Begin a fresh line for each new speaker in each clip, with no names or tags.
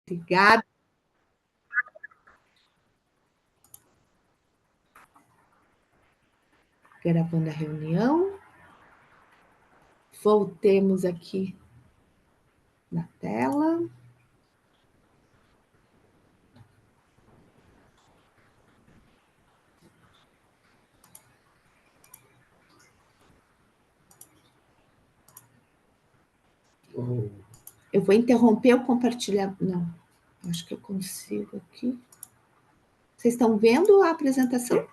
Obrigada. Gravando a reunião. Voltemos aqui na tela. Eu vou interromper o compartilhamento. Não, acho que eu consigo aqui. Vocês estão vendo a apresentação?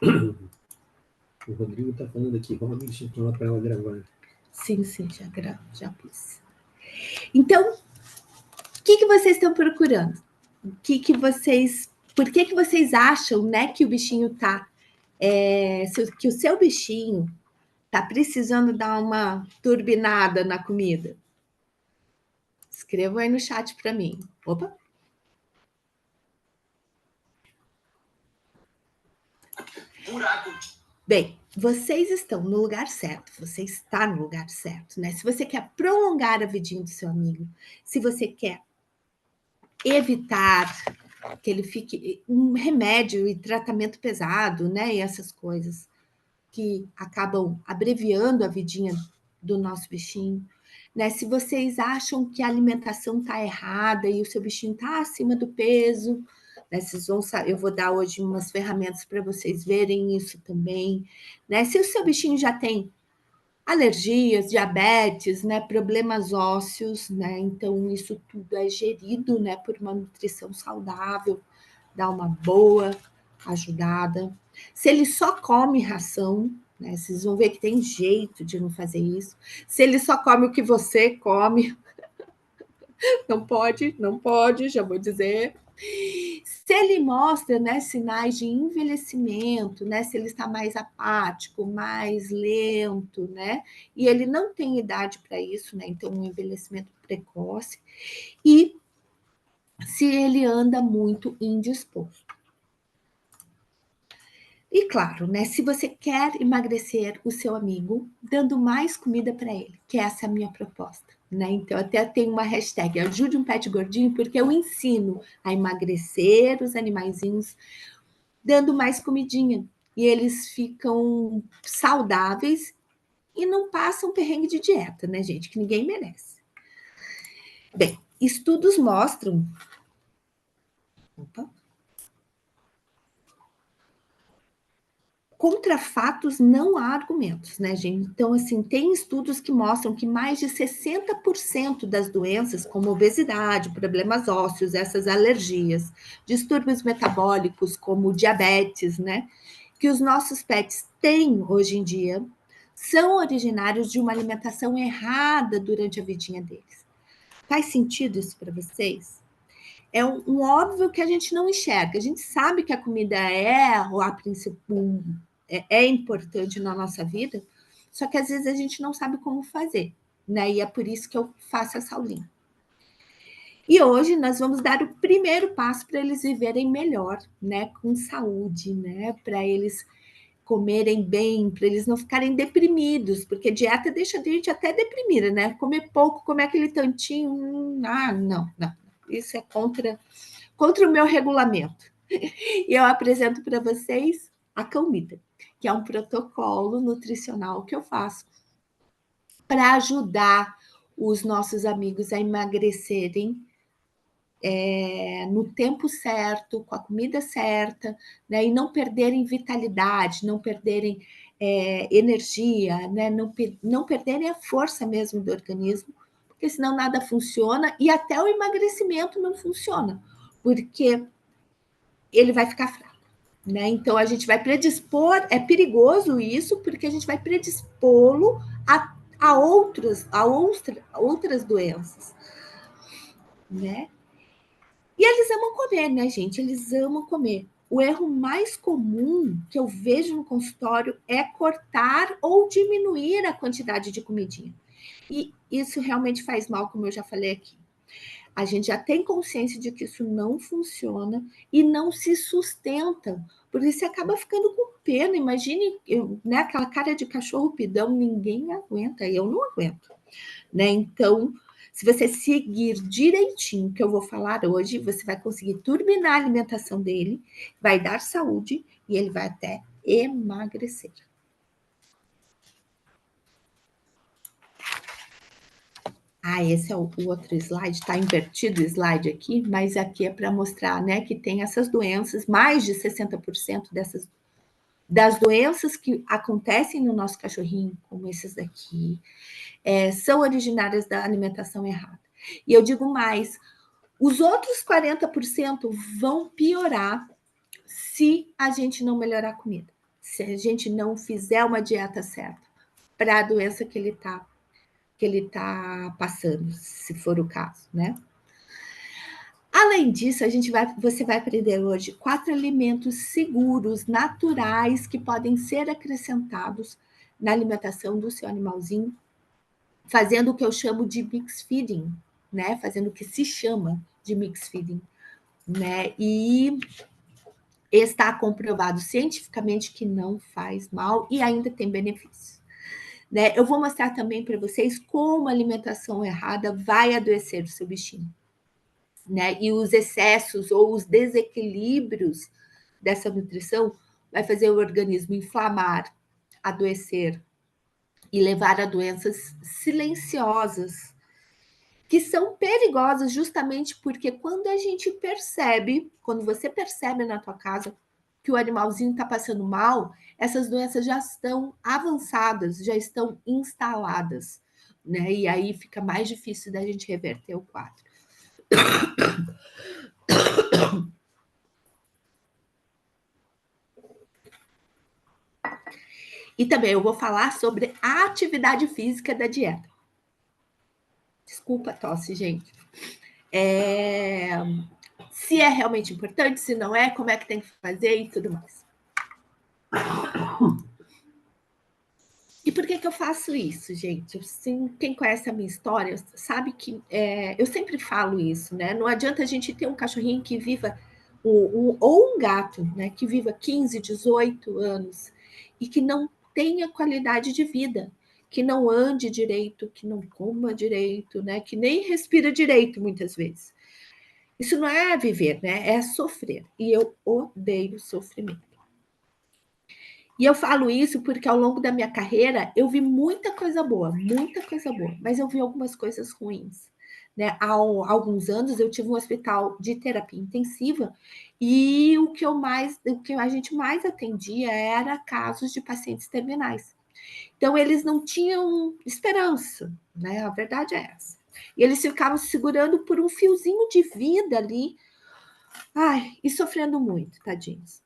O Rodrigo está falando aqui, vamos continuar para ela gravar.
Sim, já pus. Então, o que vocês estão procurando? Por que vocês acham, né, que o bichinho tá, que o seu bichinho tá precisando dar uma turbinada na comida? Escrevam aí no chat para mim. Opa! Buraco. Bem, vocês estão no lugar certo, você está no lugar certo, né? Se você quer prolongar a vidinha do seu amigo, se você quer evitar que ele fique um remédio e tratamento pesado, né? E essas coisas que acabam abreviando a vidinha do nosso bichinho, né? Se vocês acham que a alimentação está errada e o seu bichinho está acima do peso, né? Eu vou dar hoje umas ferramentas para vocês verem isso também, né? Se o seu bichinho já tem alergias, diabetes, né, problemas ósseos, né? Então isso tudo é gerido, né, por uma nutrição saudável, dá uma boa ajudada. Se ele só come ração, né, vocês vão ver que tem jeito de não fazer isso. Se ele só come o que você come, não pode, já vou dizer. Se ele mostra, né, sinais de envelhecimento, né, se ele está mais apático, mais lento, né, e ele não tem idade para isso, né, então um envelhecimento precoce, e se ele anda muito indisposto. E claro, né, se você quer emagrecer o seu amigo, dando mais comida para ele, que essa é a minha proposta, né? Então, até tem uma hashtag, ajude um pet gordinho, porque eu ensino a emagrecer os animaizinhos dando mais comidinha. E eles ficam saudáveis e não passam perrengue de dieta, né, gente? Que ninguém merece. Bem, estudos mostram... Opa! Contra fatos não há argumentos, né, gente? Então, assim, tem estudos que mostram que mais de 60% das doenças, como obesidade, problemas ósseos, essas alergias, distúrbios metabólicos, como diabetes, né, que os nossos pets têm hoje em dia, são originários de uma alimentação errada durante a vidinha deles. Faz sentido isso para vocês? É um óbvio que a gente não enxerga. A gente sabe que a comida é a principal, é importante na nossa vida, só que às vezes a gente não sabe como fazer, né? E é por isso que eu faço essa aulinha. E hoje nós vamos dar o primeiro passo para eles viverem melhor, né? Com saúde, né? Para eles comerem bem, para eles não ficarem deprimidos, porque dieta deixa a gente até deprimida, né? Comer pouco, comer aquele tantinho, não. Isso é contra o meu regulamento. E eu apresento para vocês a Calmida, que é um protocolo nutricional que eu faço para ajudar os nossos amigos a emagrecerem no tempo certo, com a comida certa, né? E não perderem vitalidade, não perderem energia, né? Não perderem a força mesmo do organismo, porque senão nada funciona e até o emagrecimento não funciona, porque ele vai ficar fraco, né? Então a gente vai predispor, é perigoso isso, porque a gente vai predispô-lo a outras doenças, né? E eles amam comer, né, gente? Eles amam comer. O erro mais comum que eu vejo no consultório é cortar ou diminuir a quantidade de comidinha. E isso realmente faz mal, como eu já falei aqui. A gente já tem consciência de que isso não funciona e não se sustenta. Por isso você acaba ficando com pena. Imagine, né, aquela cara de cachorro pidão, ninguém aguenta, eu não aguento. Né? Então, Se você seguir direitinho o que eu vou falar hoje, você vai conseguir turbinar a alimentação dele, vai dar saúde e ele vai até emagrecer. Esse é o outro slide, está invertido o slide aqui, mas aqui é para mostrar, né, que tem essas doenças, mais de 60% das doenças que acontecem no nosso cachorrinho, como esses daqui, são originárias da alimentação errada. E eu digo mais, os outros 40% vão piorar se a gente não melhorar a comida, se a gente não fizer uma dieta certa para a doença que ele está passando, se for o caso, né? Além disso, você vai aprender hoje 4 alimentos seguros, naturais, que podem ser acrescentados na alimentação do seu animalzinho, fazendo o que eu chamo de mix feeding, né? Fazendo o que se chama de mix feeding, né? E está comprovado cientificamente que não faz mal e ainda tem benefícios. Né? Eu vou mostrar também para vocês como a alimentação errada vai adoecer o seu bichinho. Né? E os excessos ou os desequilíbrios dessa nutrição vai fazer o organismo inflamar, adoecer e levar a doenças silenciosas, que são perigosas justamente porque quando a gente percebe, quando você percebe na tua casa que o animalzinho está passando mal, essas doenças já estão avançadas, já estão instaladas, né? E aí fica mais difícil da gente reverter o quadro. E também eu vou falar sobre a atividade física da dieta. Desculpa a tosse, gente. Se é realmente importante, se não é, como é que tem que fazer e tudo mais. E por que eu faço isso, gente? Assim, quem conhece a minha história sabe que eu sempre falo isso, né? Não adianta a gente ter um cachorrinho que viva, ou um gato, né? Que viva 15, 18 anos e que não tenha qualidade de vida, que não ande direito, que não coma direito, né? Que nem respira direito muitas vezes. Isso não é viver, né? É sofrer. E eu odeio sofrimento. E eu falo isso porque ao longo da minha carreira eu vi muita coisa boa, mas eu vi algumas coisas ruins. Né? Há alguns anos eu tive um hospital de terapia intensiva e o que a gente mais atendia era casos de pacientes terminais. Então eles não tinham esperança, né? A verdade é essa. E eles ficavam se segurando por um fiozinho de vida ali, e sofrendo muito, tadinhos.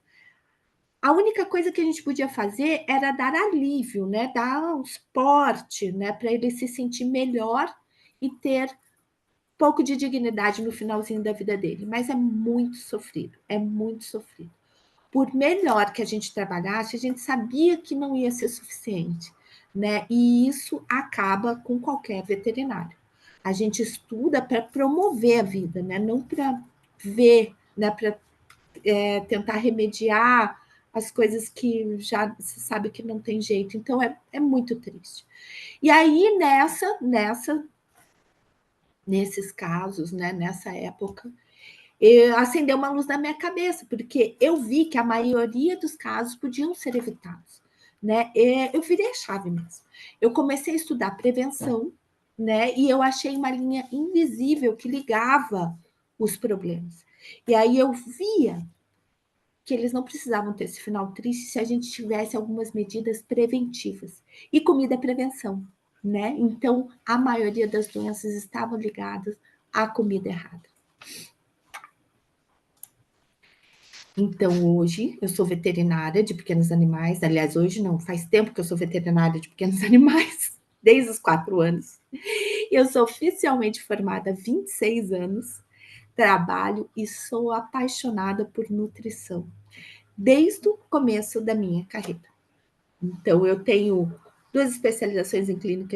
A única coisa que a gente podia fazer era dar alívio, né? Dar um suporte, né? Para ele se sentir melhor e ter um pouco de dignidade no finalzinho da vida dele. Mas é muito sofrido, é muito sofrido. Por melhor que a gente trabalhasse, a gente sabia que não ia ser suficiente, né? E isso acaba com qualquer veterinário. A gente estuda para promover a vida, né? Não para ver, né? Para tentar remediar as coisas que já se sabe que não tem jeito. Então, é muito triste. E aí, nesses casos, né, nessa época, acendeu uma luz na minha cabeça, porque eu vi que a maioria dos casos podiam ser evitados. Né? Eu virei a chave mesmo. Eu comecei a estudar prevenção, né? E eu achei uma linha invisível que ligava os problemas. E aí eu via que eles não precisavam ter esse final triste se a gente tivesse algumas medidas preventivas. E comida é prevenção, né? Então, a maioria das doenças estavam ligadas à comida errada. Então, hoje, eu sou veterinária de pequenos animais. Aliás, hoje não, faz tempo que eu sou veterinária de pequenos animais, desde os 4 anos. Eu sou oficialmente formada há 26 anos, trabalho e sou apaixonada por nutrição desde o começo da minha carreira. Então, eu tenho 2 especializações em clínica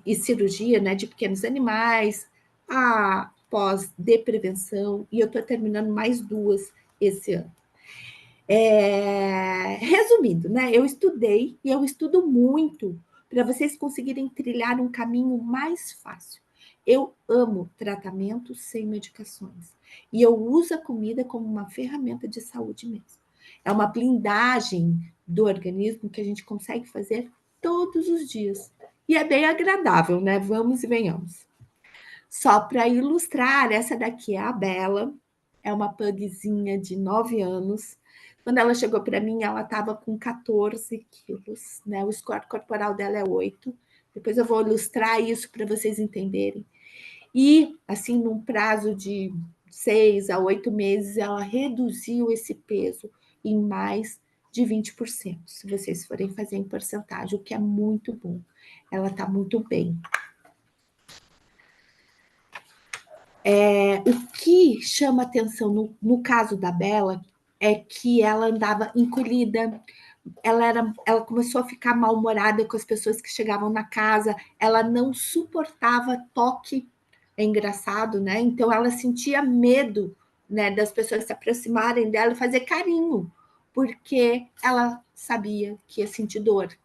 e cirurgia, né, de pequenos animais, a pós de prevenção, e eu estou terminando mais 2 esse ano. Resumindo, né, eu estudei e eu estudo muito para vocês conseguirem trilhar um caminho mais fácil. Eu amo tratamento sem medicações. E eu uso a comida como uma ferramenta de saúde mesmo. É uma blindagem do organismo que a gente consegue fazer todos os dias. E é bem agradável, né? Vamos e venhamos. Só para ilustrar, essa daqui é a Bela, é uma pugzinha de 9 anos. Quando ela chegou para mim, ela estava com 14 quilos, né? O score corporal dela é 8. Depois eu vou ilustrar isso para vocês entenderem. E, assim, num prazo de 6 a 8 meses, ela reduziu esse peso em mais de 20%, se vocês forem fazer em porcentagem, o que é muito bom. Ela está muito bem. O que chama atenção no caso da Bela é que ela andava encolhida, ela começou a ficar mal-humorada com as pessoas que chegavam na casa, ela não suportava toque, é engraçado, né? Então ela sentia medo, né, das pessoas se aproximarem dela e fazer carinho, porque ela sabia que ia sentir dor,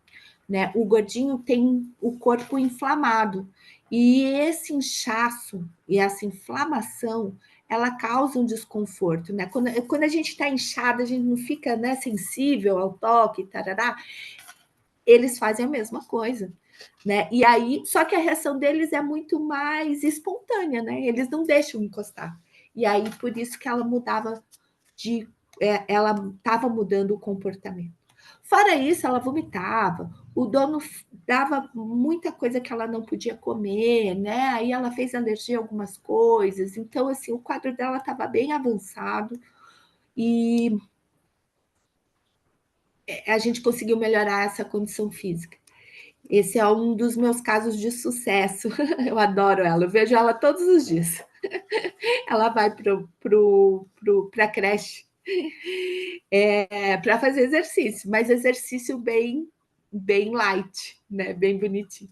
né? O gordinho tem o corpo inflamado e esse inchaço e essa inflamação ela causa um desconforto, né? Quando a gente está inchada, a gente não fica, né, sensível ao toque, tarará. Eles fazem a mesma coisa, né? E aí, só que a reação deles é muito mais espontânea, né? Eles não deixam encostar. E aí, por isso que ela mudava ela estava mudando o comportamento. Fora isso, ela vomitava, o dono dava muita coisa que ela não podia comer, né? Aí ela fez alergia a algumas coisas. Então, assim, o quadro dela estava bem avançado e a gente conseguiu melhorar essa condição física. Esse é um dos meus casos de sucesso. Eu adoro ela, eu vejo ela todos os dias. Ela vai para a creche para fazer exercício, mas exercício bem light, né? Bem bonitinho.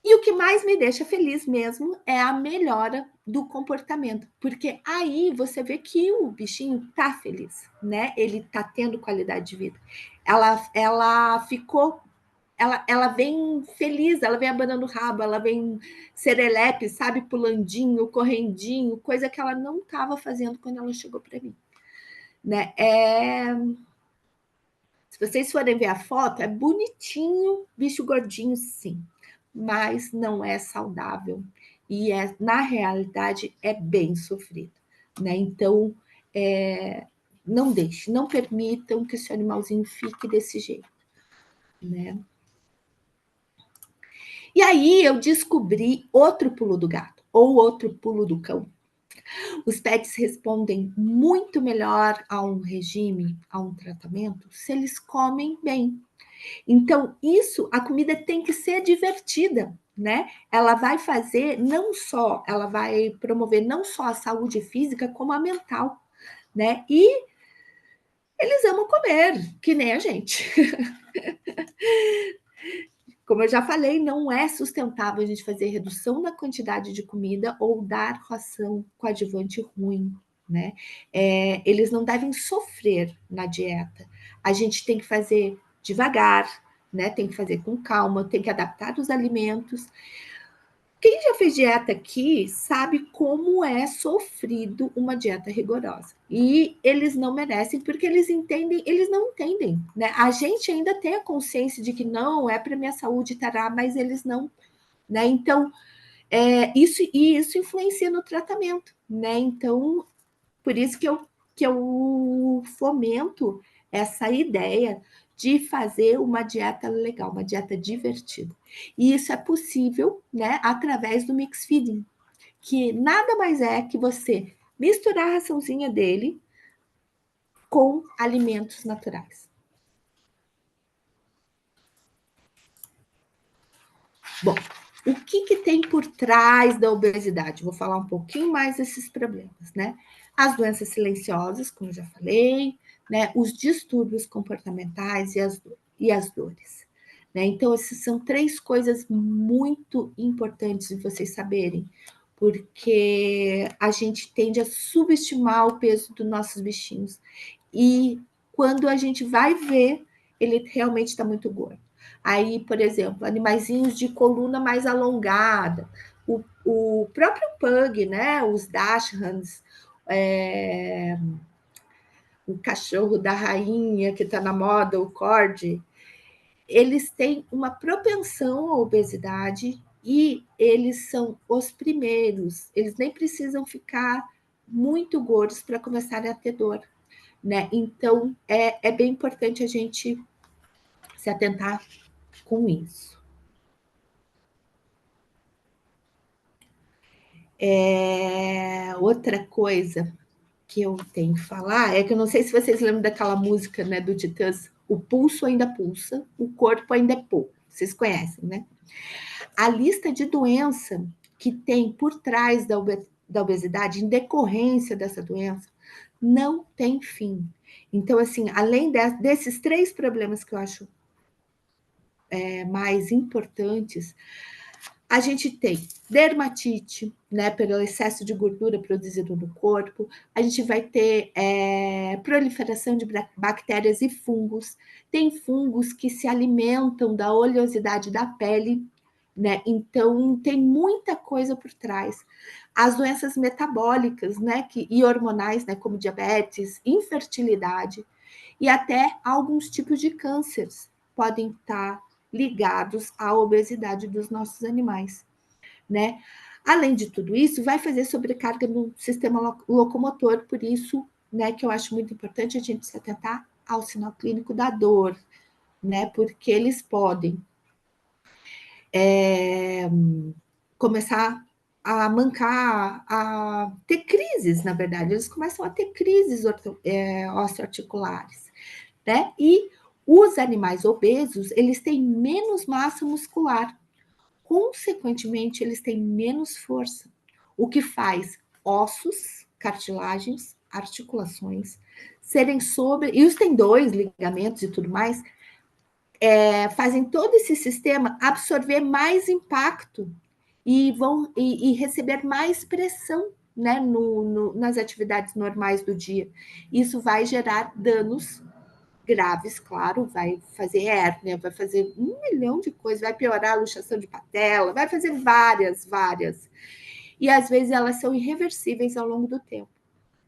E o que mais me deixa feliz mesmo é a melhora do comportamento, porque aí você vê que o bichinho tá feliz, né? Ele tá tendo qualidade de vida. Ela ficou, ela vem feliz, ela vem abanando o rabo, ela vem serelepe, sabe, pulandinho, correndinho, coisa que ela não estava fazendo quando ela chegou para mim, né? Se vocês forem ver a foto, é bonitinho, bicho gordinho, sim, mas não é saudável. E na realidade é bem sofrido, né? Então, não deixe, não permitam que o seu animalzinho fique desse jeito, né? E aí eu descobri outro pulo do gato, ou outro pulo do cão. Os pets respondem muito melhor a um regime, a um tratamento, se eles comem bem. Então, isso, a comida tem que ser divertida, né? Ela vai fazer não só, ela vai promover não só a saúde física, como a mental, né? E eles amam comer, que nem a gente. Como eu já falei, não é sustentável a gente fazer redução na quantidade de comida ou dar ração coadjuvante ruim, né? Eles não devem sofrer na dieta. A gente tem que fazer devagar, né? Tem que fazer com calma, tem que adaptar os alimentos. Quem já fez dieta aqui sabe como é sofrido uma dieta rigorosa. E eles não merecem, porque eles não entendem, né? A gente ainda tem a consciência de que não, é para minha saúde, tará, mas eles não, né? Então, isso influencia no tratamento, né? Então, por isso que eu fomento essa ideia de fazer uma dieta legal, uma dieta divertida. E isso é possível, né, através do mix feeding, que nada mais é que você misturar a raçãozinha dele com alimentos naturais. Bom, o que tem por trás da obesidade? Vou falar um pouquinho mais desses problemas, né? As doenças silenciosas, como eu já falei, né? Os distúrbios comportamentais e as dores. Né? Então, essas são 3 coisas muito importantes de vocês saberem, porque a gente tende a subestimar o peso dos nossos bichinhos. E quando a gente vai ver, ele realmente está muito gordo. Aí, por exemplo, animaizinhos de coluna mais alongada, O próprio Pug, né? Os Dachshunds, o cachorro da rainha que está na moda, o Corgi, eles têm uma propensão à obesidade e eles são os primeiros. Eles nem precisam ficar muito gordos para começarem a ter dor, né? Então, é bem importante a gente se atentar com isso. Outra coisa que eu tenho que falar é que eu não sei se vocês lembram daquela música, né, do Titãs, o pulso ainda pulsa, o corpo ainda é pouco. Vocês conhecem, né? A lista de doença que tem por trás da obesidade, em decorrência dessa doença, não tem fim. Então, assim, além desses 3 problemas que eu acho mais importantes, a gente tem dermatite, né, pelo excesso de gordura produzido no corpo. A gente vai ter proliferação de bactérias e fungos. Tem fungos que se alimentam da oleosidade da pele, né? Então, tem muita coisa por trás. As doenças metabólicas, né, e hormonais, né, como diabetes, infertilidade e até alguns tipos de cânceres podem estar ligados à obesidade dos nossos animais, né? Além de tudo isso, vai fazer sobrecarga no sistema locomotor, por isso, né, que eu acho muito importante a gente se atentar ao sinal clínico da dor, né? Porque eles podem começar a mancar, a ter crises, na verdade, eles começam a ter crises osteoarticulares, né? E os animais obesos, eles têm menos massa muscular, consequentemente, eles têm menos força, o que faz ossos, cartilagens, articulações serem sobre. E os tendões, ligamentos e tudo mais, fazem todo esse sistema absorver mais impacto e receber mais pressão, né, nas atividades normais do dia. Isso vai gerar danos graves, claro, vai fazer hérnia, vai fazer 1 milhão de coisas, vai piorar a luxação de patela, vai fazer várias. E às vezes elas são irreversíveis ao longo do tempo,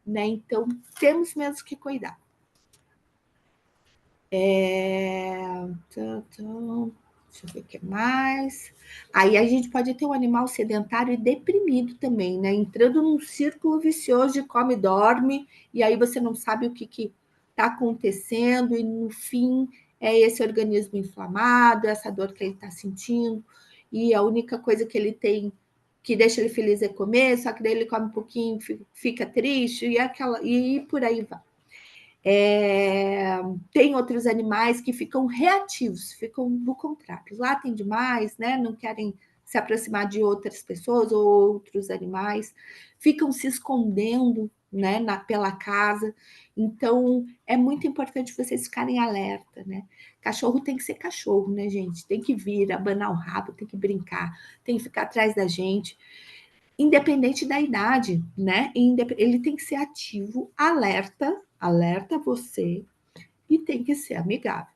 né? Então, temos mesmo que cuidar. Deixa eu ver o que mais. Aí a gente pode ter um animal sedentário e deprimido também, né? Entrando num círculo vicioso de come e dorme, e aí você não sabe o que está acontecendo, e no fim é esse organismo inflamado, essa dor que ele está sentindo, e a única coisa que ele tem que deixa ele feliz é comer, só que daí ele come um pouquinho, fica triste, e por aí vai. Tem outros animais que ficam reativos, ficam do contrário, latem demais, né? Não querem se aproximar de outras pessoas ou outros animais, ficam se escondendo, né, pela casa. Então, é muito importante vocês ficarem alerta, né? Cachorro tem que ser cachorro, né, gente? Tem que vir, abanar o rabo, tem que brincar, tem que ficar atrás da gente, independente da idade, né? Ele tem que ser ativo, alerta você, e tem que ser amigável.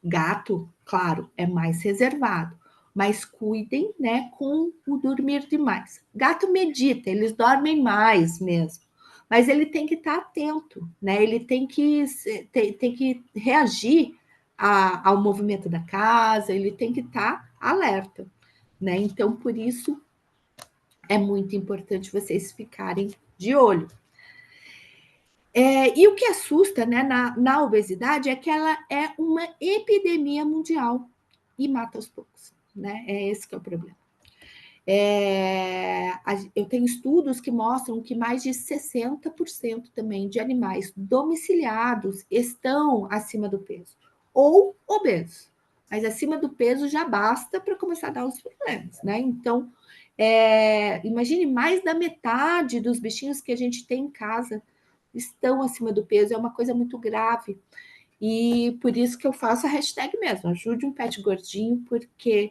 Gato, claro, é mais reservado, mas cuidem, né, com o dormir demais. Gato medita, eles dormem mais mesmo, mas ele tem que estar atento, né? Ele tem que reagir ao movimento da casa, ele tem que estar alerta, né? Então, por isso, é muito importante vocês ficarem de olho. E o que assusta, né, na obesidade é que ela é uma epidemia mundial e mata aos poucos, né? É esse que é o problema. Eu tenho estudos que mostram que mais de 60% também de animais domiciliados estão acima do peso ou obesos. Mas acima do peso já basta para começar a dar os problemas, né? Então, imagine mais da metade dos bichinhos que a gente tem em casa estão acima do peso, é uma coisa muito grave. E por isso que eu faço a hashtag mesmo, ajude um pet gordinho, porque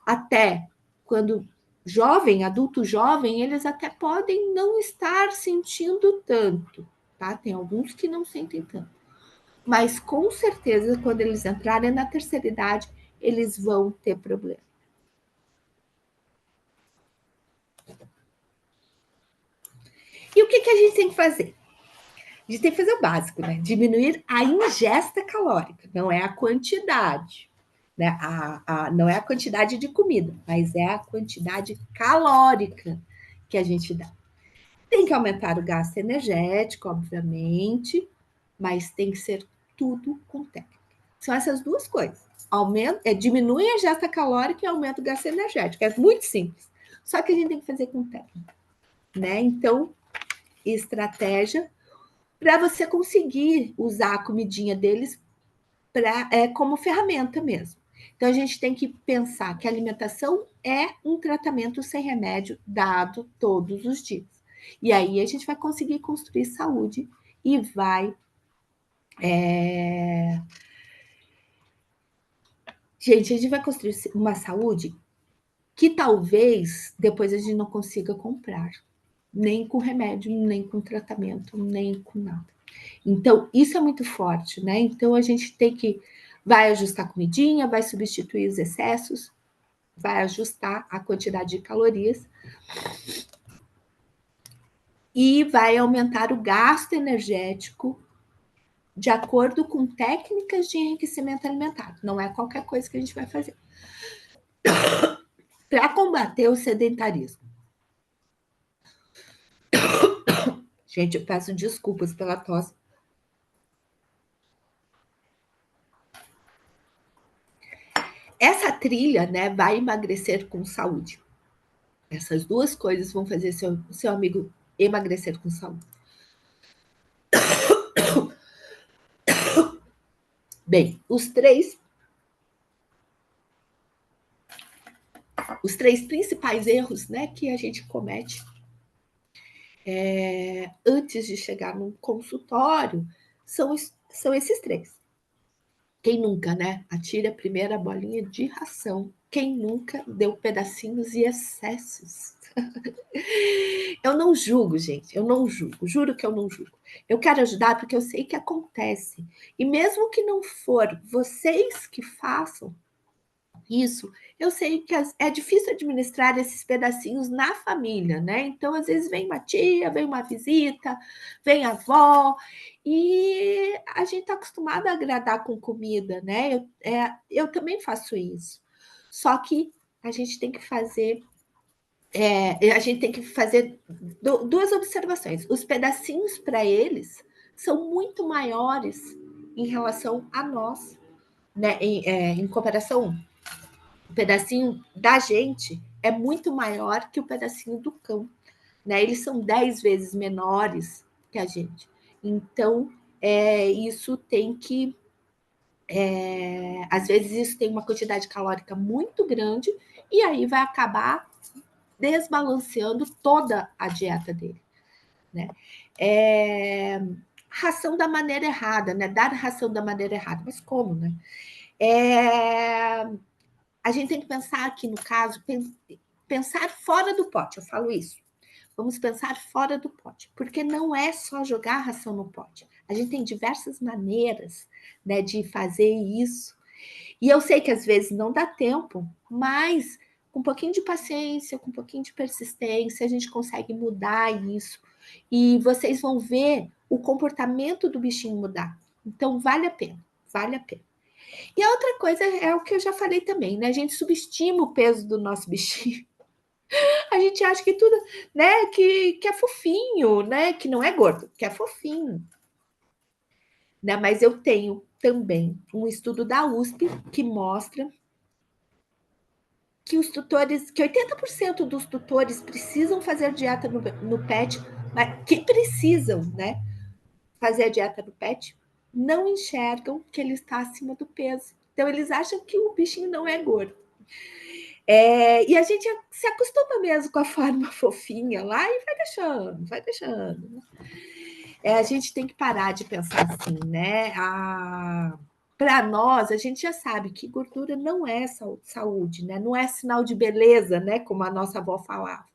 até quando jovem, adulto jovem, eles até podem não estar sentindo tanto, tá? Tem alguns que não sentem tanto. Mas com certeza, quando eles entrarem na terceira idade, eles vão ter problema. E o que a gente tem que fazer? A gente tem que fazer o básico, né? Diminuir a ingesta calórica, não é a quantidade, né? Não é a quantidade de comida, mas é a quantidade calórica que a gente dá. Tem que aumentar o gasto energético, obviamente, mas tem que ser tudo com técnica. São essas duas coisas. Diminui a ingesta calórica e aumenta o gasto energético. É muito simples. Só que a gente tem que fazer com técnica, né? Então, estratégia para você conseguir usar a comidinha deles como ferramenta mesmo. Então, a gente tem que pensar que a alimentação é um tratamento sem remédio dado todos os dias. E aí a gente vai conseguir construir saúde e vai. Gente, a gente vai construir uma saúde que talvez depois a gente não consiga comprar, nem com remédio, nem com tratamento, nem com nada. Então, isso é muito forte, né? Então, a gente tem que vai ajustar a comidinha, vai substituir os excessos, vai ajustar a quantidade de calorias e vai aumentar o gasto energético de acordo com técnicas de enriquecimento alimentar. Não é qualquer coisa que a gente vai fazer. Para combater o sedentarismo. Gente, eu peço desculpas pela tosse. Essa trilha, né, vai emagrecer com saúde. Essas duas coisas vão fazer seu amigo emagrecer com saúde. Bem, os três principais erros, né, que a gente comete antes de chegar num consultório são esses três. Quem nunca, né? Atire a primeira bolinha de ração. Quem nunca deu pedacinhos e excessos? Eu não julgo, gente. Eu não julgo. Juro que eu não julgo. Eu quero ajudar porque eu sei que acontece. E mesmo que não for vocês que façam isso, eu sei que é difícil administrar esses pedacinhos na família, né? Então, às vezes, vem uma tia, vem uma visita, vem a avó, e a gente está acostumada a agradar com comida, né? Eu também faço isso. Só que a gente tem que fazer. A gente tem que fazer duas observações. Os pedacinhos para eles são muito maiores em relação a nós, né? Em comparação, o pedacinho da gente é muito maior que o pedacinho do cão, né? Eles são 10 vezes menores que a gente. Então, isso tem que. Às vezes, isso tem uma quantidade calórica muito grande, e aí vai acabar desbalanceando toda a dieta dele, né? Ração da maneira errada, né? Dar ração da maneira errada. Mas como, né? A gente tem que pensar aqui, no caso, pensar fora do pote, eu falo isso. Vamos pensar fora do pote, porque não é só jogar a ração no pote. A gente tem diversas maneiras, né, de fazer isso. E eu sei que às vezes não dá tempo, mas com um pouquinho de paciência, com um pouquinho de persistência, a gente consegue mudar isso. E vocês vão ver o comportamento do bichinho mudar. Então, vale a pena, vale a pena. E a outra coisa é o que eu já falei também, né? A gente subestima o peso do nosso bichinho. A gente acha que tudo, né, que é fofinho, né? Que não é gordo, que é fofinho. Né? Mas eu tenho também um estudo da USP que mostra que os tutores, que 80% dos tutores precisam fazer dieta no pet, mas que precisam, né, fazer a dieta no pet, não enxergam que ele está acima do peso. Então, eles acham que o bichinho não é gordo. E a gente se acostuma mesmo com a forma fofinha lá e vai deixando, vai deixando. A gente tem que parar de pensar assim, né? Para nós, a gente já sabe que gordura não é saúde, né? Não é sinal de beleza, né? Como a nossa avó falava.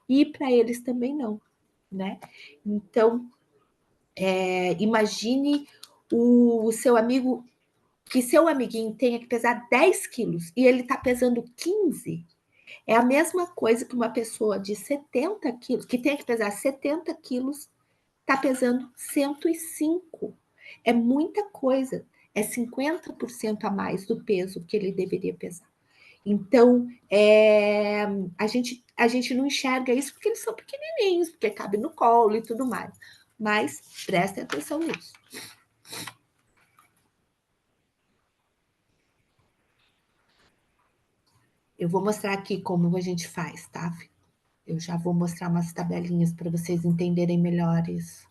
E para eles também não, né? Então, imagine o seu amigo, que seu amiguinho tenha que pesar 10 quilos e ele está pesando 15. É a mesma coisa que uma pessoa de 70 quilos, que tem que pesar 70 quilos, está pesando 105. É muita coisa. É 50% a mais do peso que ele deveria pesar. Então, a gente não enxerga isso porque eles são pequenininhos, porque cabe no colo e tudo mais. Mas prestem atenção nisso. Eu vou mostrar aqui como a gente faz, tá? Eu já vou mostrar umas tabelinhas para vocês entenderem melhor isso.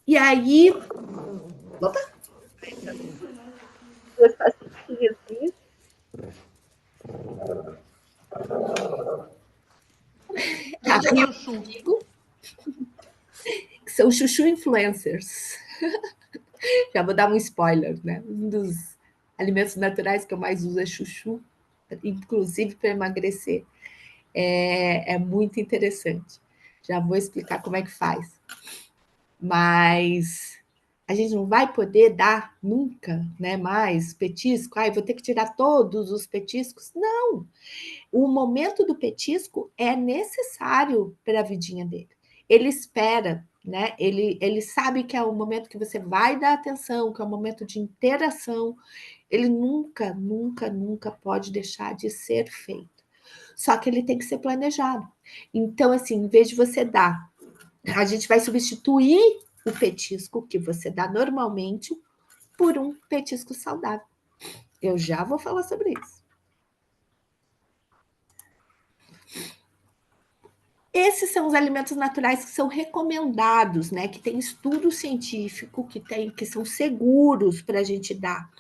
E aí. Opa! Duas pastinhas aqui. Tá rindo comigo? Que são chuchu influencers. Já vou dar um spoiler, né? Um dos alimentos naturais que eu mais uso é chuchu, inclusive para emagrecer. É muito interessante. Já vou explicar como é que faz. Mas a gente não vai poder dar nunca, né, mais petisco. Ai, vou ter que tirar todos os petiscos. Não. O momento do petisco é necessário para a vidinha dele. Ele espera, né? Ele sabe que é o momento que você vai dar atenção, que é o momento de interação. Ele nunca, nunca, nunca pode deixar de ser feito. Só que ele tem que ser planejado. Então, assim, em vez de você dar, a gente vai substituir o petisco que você dá normalmente por um petisco saudável. Eu já vou falar sobre isso. Esses são os alimentos naturais que são recomendados, né? Que tem estudo científico, que são seguros para a gente dar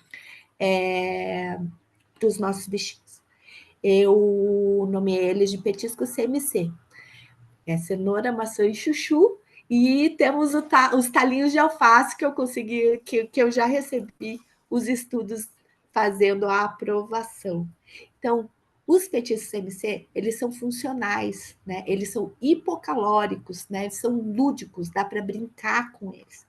para os nossos bichinhos. Eu nomeei eles de petisco CMC. É cenoura, maçã e chuchu. E temos os talinhos de alface que eu consegui, que eu já recebi os estudos fazendo a aprovação. Então, os petiscos CMC, eles são funcionais, né? Eles são hipocalóricos, né? Eles são lúdicos, dá para brincar com eles.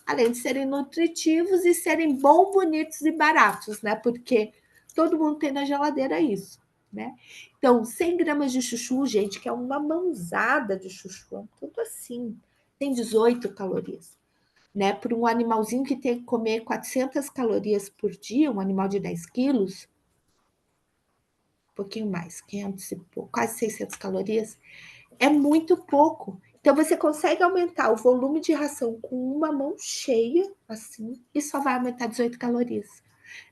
Além de serem nutritivos e serem bom, bonitos e baratos, né? Porque todo mundo tem na geladeira isso, né? Então, 100 gramas de chuchu, gente, que é uma mãozada de chuchu, tudo assim, tem 18 calorias, né? Para um animalzinho que tem que comer 400 calorias por dia, um animal de 10 quilos, um pouquinho mais, 500 e pouco, quase 600 calorias, é muito pouco. Então, você consegue aumentar o volume de ração com uma mão cheia, assim, e só vai aumentar 18 calorias,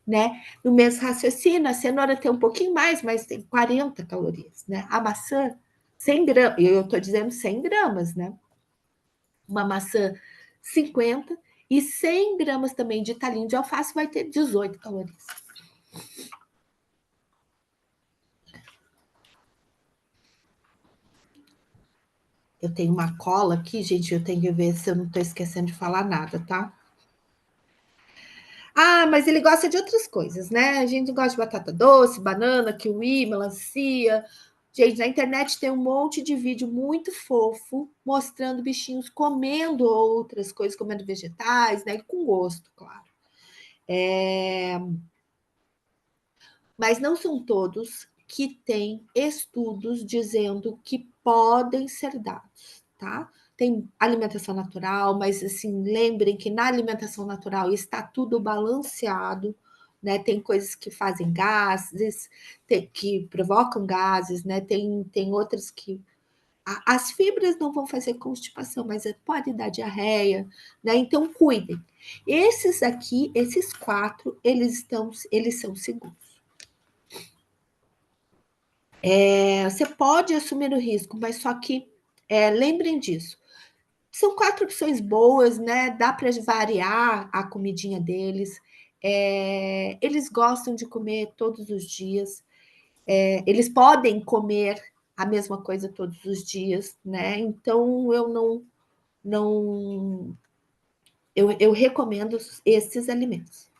né? No mesmo raciocínio, a cenoura tem um pouquinho mais, mas tem 40 calorias, né? A maçã, 100 gramas, eu estou dizendo 100 gramas, né? Uma maçã, 50, e 100 gramas também de talinho de alface vai ter 18 calorias. Eu tenho uma cola aqui, gente, eu tenho que ver se eu não estou esquecendo de falar nada, tá? Ah, mas ele gosta de outras coisas, né? A gente gosta de batata doce, banana, kiwi, melancia. Gente, na internet tem um monte de vídeo muito fofo mostrando bichinhos comendo outras coisas, comendo vegetais, né? Com gosto, claro. Mas não são todos que têm estudos dizendo que podem ser dados, tá? Tem alimentação natural, mas assim, lembrem que na alimentação natural está tudo balanceado, né? Tem coisas que fazem gases, que provocam gases, né? Tem outras que as fibras não vão fazer constipação, mas pode dar diarreia, né? Então cuidem. Esses aqui, esses 4, eles são seguros. Você pode assumir o risco, mas só que lembrem disso. São 4 opções boas, né? Dá para variar a comidinha deles. Eles gostam de comer todos os dias. Eles podem comer a mesma coisa todos os dias, né? Então eu recomendo esses alimentos.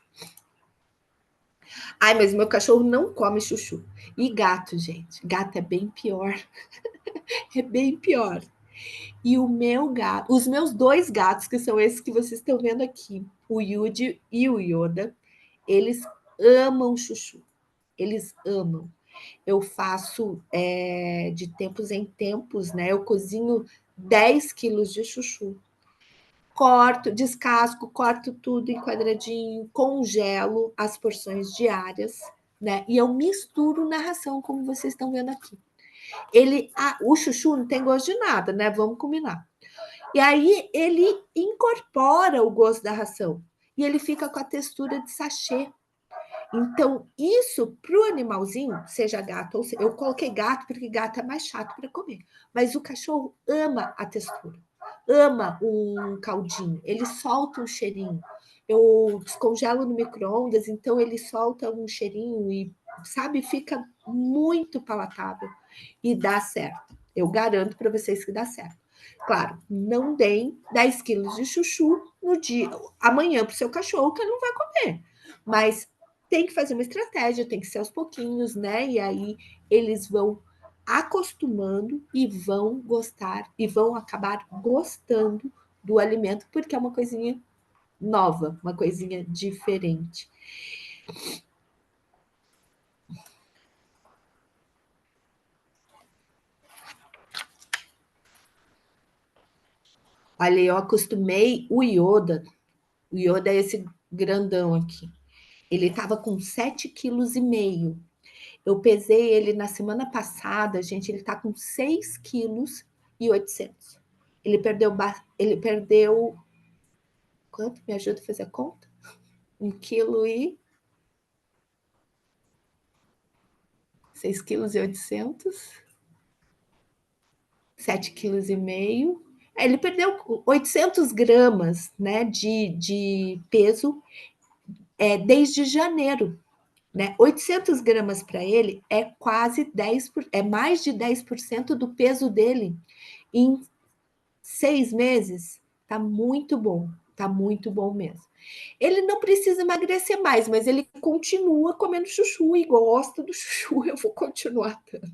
Ai, mas meu cachorro não come chuchu. E gato, gente, gato é bem pior. É bem pior. E o meu gato, os meus 2 gatos, que são esses que vocês estão vendo aqui, o Yuji e o Yoda, eles amam chuchu. Eles amam. eu faço de tempos em tempos, né? Eu cozinho 10 quilos de chuchu. Corto, descasco, corto tudo em quadradinho, congelo as porções diárias, né? E eu misturo na ração, como vocês estão vendo aqui. O chuchu não tem gosto de nada, né? Vamos combinar. E aí ele incorpora o gosto da ração e ele fica com a textura de sachê. Então, isso para o animalzinho, seja gato ou eu coloquei gato porque gato é mais chato para comer, mas o cachorro ama a textura, ama um caldinho, ele solta um cheirinho. Eu descongelo no micro-ondas, então ele solta um cheirinho e, sabe, fica muito palatável e dá certo. Eu garanto para vocês que dá certo. Claro, não deem 10 quilos de chuchu no dia, amanhã para o seu cachorro, que ele não vai comer. Mas tem que fazer uma estratégia, tem que ser aos pouquinhos, né? E aí eles vão acostumando e vão gostar e vão acabar gostando do alimento, porque é uma coisinha nova, uma coisinha diferente. Olha, eu acostumei o Yoda. O Yoda é esse grandão aqui. Ele estava com 7,5 kg. Eu pesei ele na semana passada, gente, ele está com 6,8 kg. Ele perdeu quanto? Me ajuda a fazer a conta? 1,8 kg. 6,8 kg. 7,5 kg. Ele perdeu 800 gramas, né, de peso desde janeiro. Né? 800 gramas para ele é quase 10%, é mais de 10% do peso dele em 6 meses. Tá muito bom mesmo. Ele não precisa emagrecer mais, mas ele continua comendo chuchu e gosta do chuchu. Eu vou continuar dando.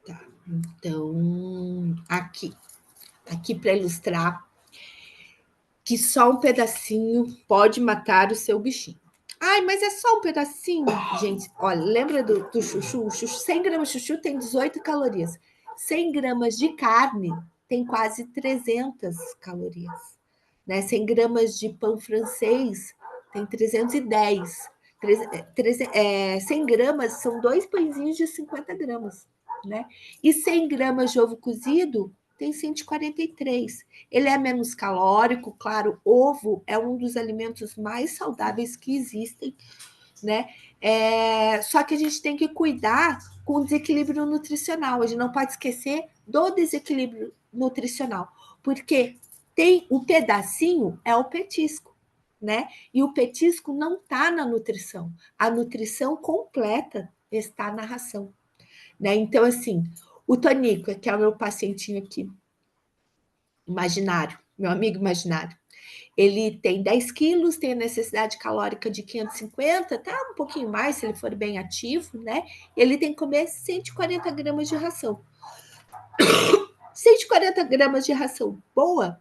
Tá, então, aqui para ilustrar que só um pedacinho pode matar o seu bichinho. Ai, mas é só um pedacinho? Gente, olha, lembra do chuchu? 100 gramas de chuchu tem 18 calorias. 100 gramas de carne tem quase 300 calorias. Né? 100 gramas de pão francês tem 310. 100 gramas são 2 pãezinhos de 50 gramas. Né? E 100 gramas de ovo cozido tem 143. Ele é menos calórico, claro, ovo é um dos alimentos mais saudáveis que existem, né? Só que a gente tem que cuidar com o desequilíbrio nutricional. A gente não pode esquecer do desequilíbrio nutricional, porque tem o pedacinho, é o petisco, né? E o petisco não está na nutrição. A nutrição completa está na ração, né? Então, assim, o Tonico, que é o meu pacientinho aqui, imaginário, meu amigo imaginário. Ele tem 10 quilos, tem a necessidade calórica de 550, tá um pouquinho mais se ele for bem ativo, né? Ele tem que comer 140 gramas de ração. 140 gramas de ração boa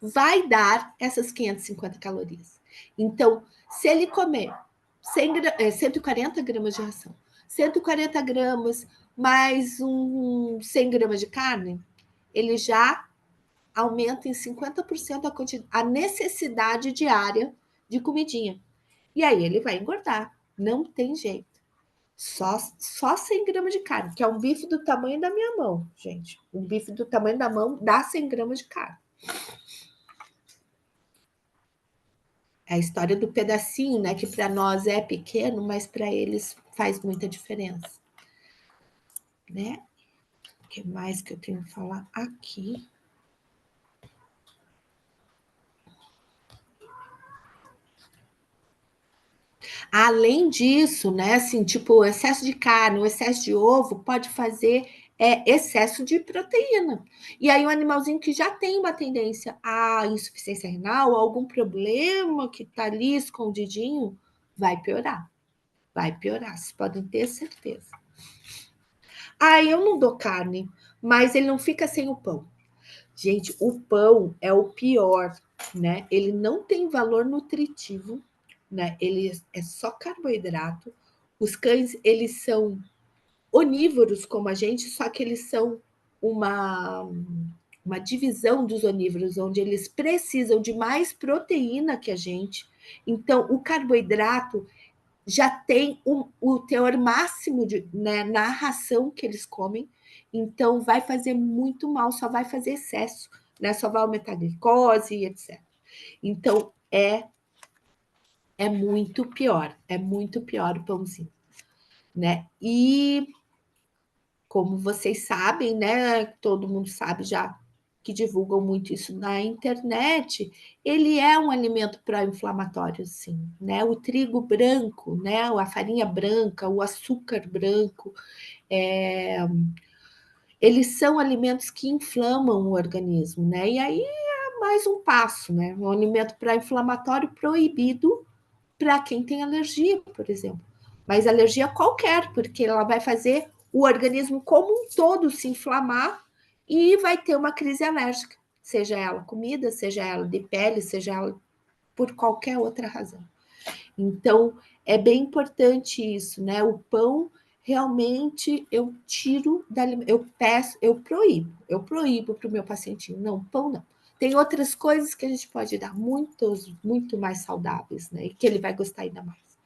vai dar essas 550 calorias. Então, se ele comer 140 gramas de ração, 140 gramas mais 100 gramas de carne, ele já aumenta em 50% a necessidade diária de comidinha. E aí ele vai engordar. Não tem jeito. Só 100 gramas de carne, que é um bife do tamanho da minha mão, gente. Um bife do tamanho da mão dá 100 gramas de carne. É a história do pedacinho, né? Que para nós é pequeno, mas para eles faz muita diferença. Né? O que mais que eu tenho que falar aqui? Além disso, né, assim, tipo, o excesso de carne, o excesso de ovo pode fazer excesso de proteína. E aí o animalzinho que já tem uma tendência à insuficiência renal, algum problema que está ali escondidinho, vai piorar. Vai piorar, vocês podem ter certeza. Ah, eu não dou carne, mas ele não fica sem o pão. Gente, o pão é o pior, né? Ele não tem valor nutritivo, né? Ele é só carboidrato. Os cães, eles são onívoros como a gente, só que eles são uma divisão dos onívoros, onde eles precisam de mais proteína que a gente. Então, o carboidrato já tem o teor máximo né, na ração que eles comem, então vai fazer muito mal, só vai fazer excesso, né? Só vai aumentar a glicose, etc. Então, é muito pior o pãozinho, né? E como vocês sabem, né? Todo mundo sabe já que divulgam muito isso na internet, ele é um alimento pró-inflamatório, sim, né? O trigo branco, né? A farinha branca, o açúcar branco, eles são alimentos que inflamam o organismo, né? E aí é mais um passo, né? Um alimento pró-inflamatório proibido para quem tem alergia, por exemplo. Mas alergia qualquer, porque ela vai fazer o organismo como um todo se inflamar e vai ter uma crise alérgica, seja ela comida, seja ela de pele, seja ela por qualquer outra razão. Então, é bem importante isso, né? O pão, realmente, eu tiro, eu peço, eu proíbo para o meu pacientinho. Não, pão não. Tem outras coisas que a gente pode dar, muito mais saudáveis, né? E que ele vai gostar ainda mais.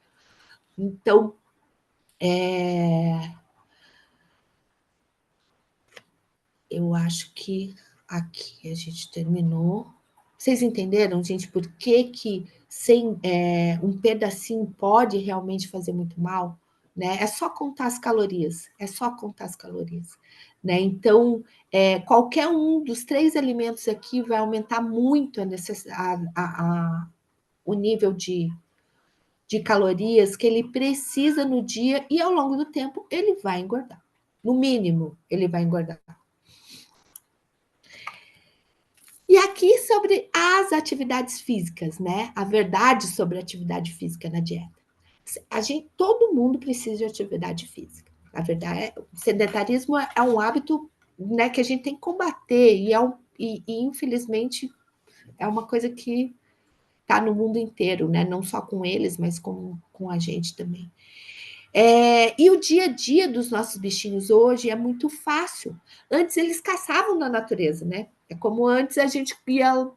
Então, eu acho que aqui a gente terminou. Vocês entenderam, gente, por que sem um pedacinho pode realmente fazer muito mal? Né? É só contar as calorias, é só contar as calorias. Né? Então, qualquer um dos 3 alimentos aqui vai aumentar muito o nível de calorias que ele precisa no dia e ao longo do tempo ele vai engordar. No mínimo, ele vai engordar. E aqui sobre as atividades físicas, né? A verdade sobre a atividade física na dieta. Todo mundo precisa de atividade física. A verdade o sedentarismo é um hábito, né, que a gente tem que combater e infelizmente é uma coisa que está no mundo inteiro, né? Não só com eles, mas com a gente também. E o dia a dia dos nossos bichinhos hoje é muito fácil. Antes eles caçavam na natureza, né? É como antes a gente ia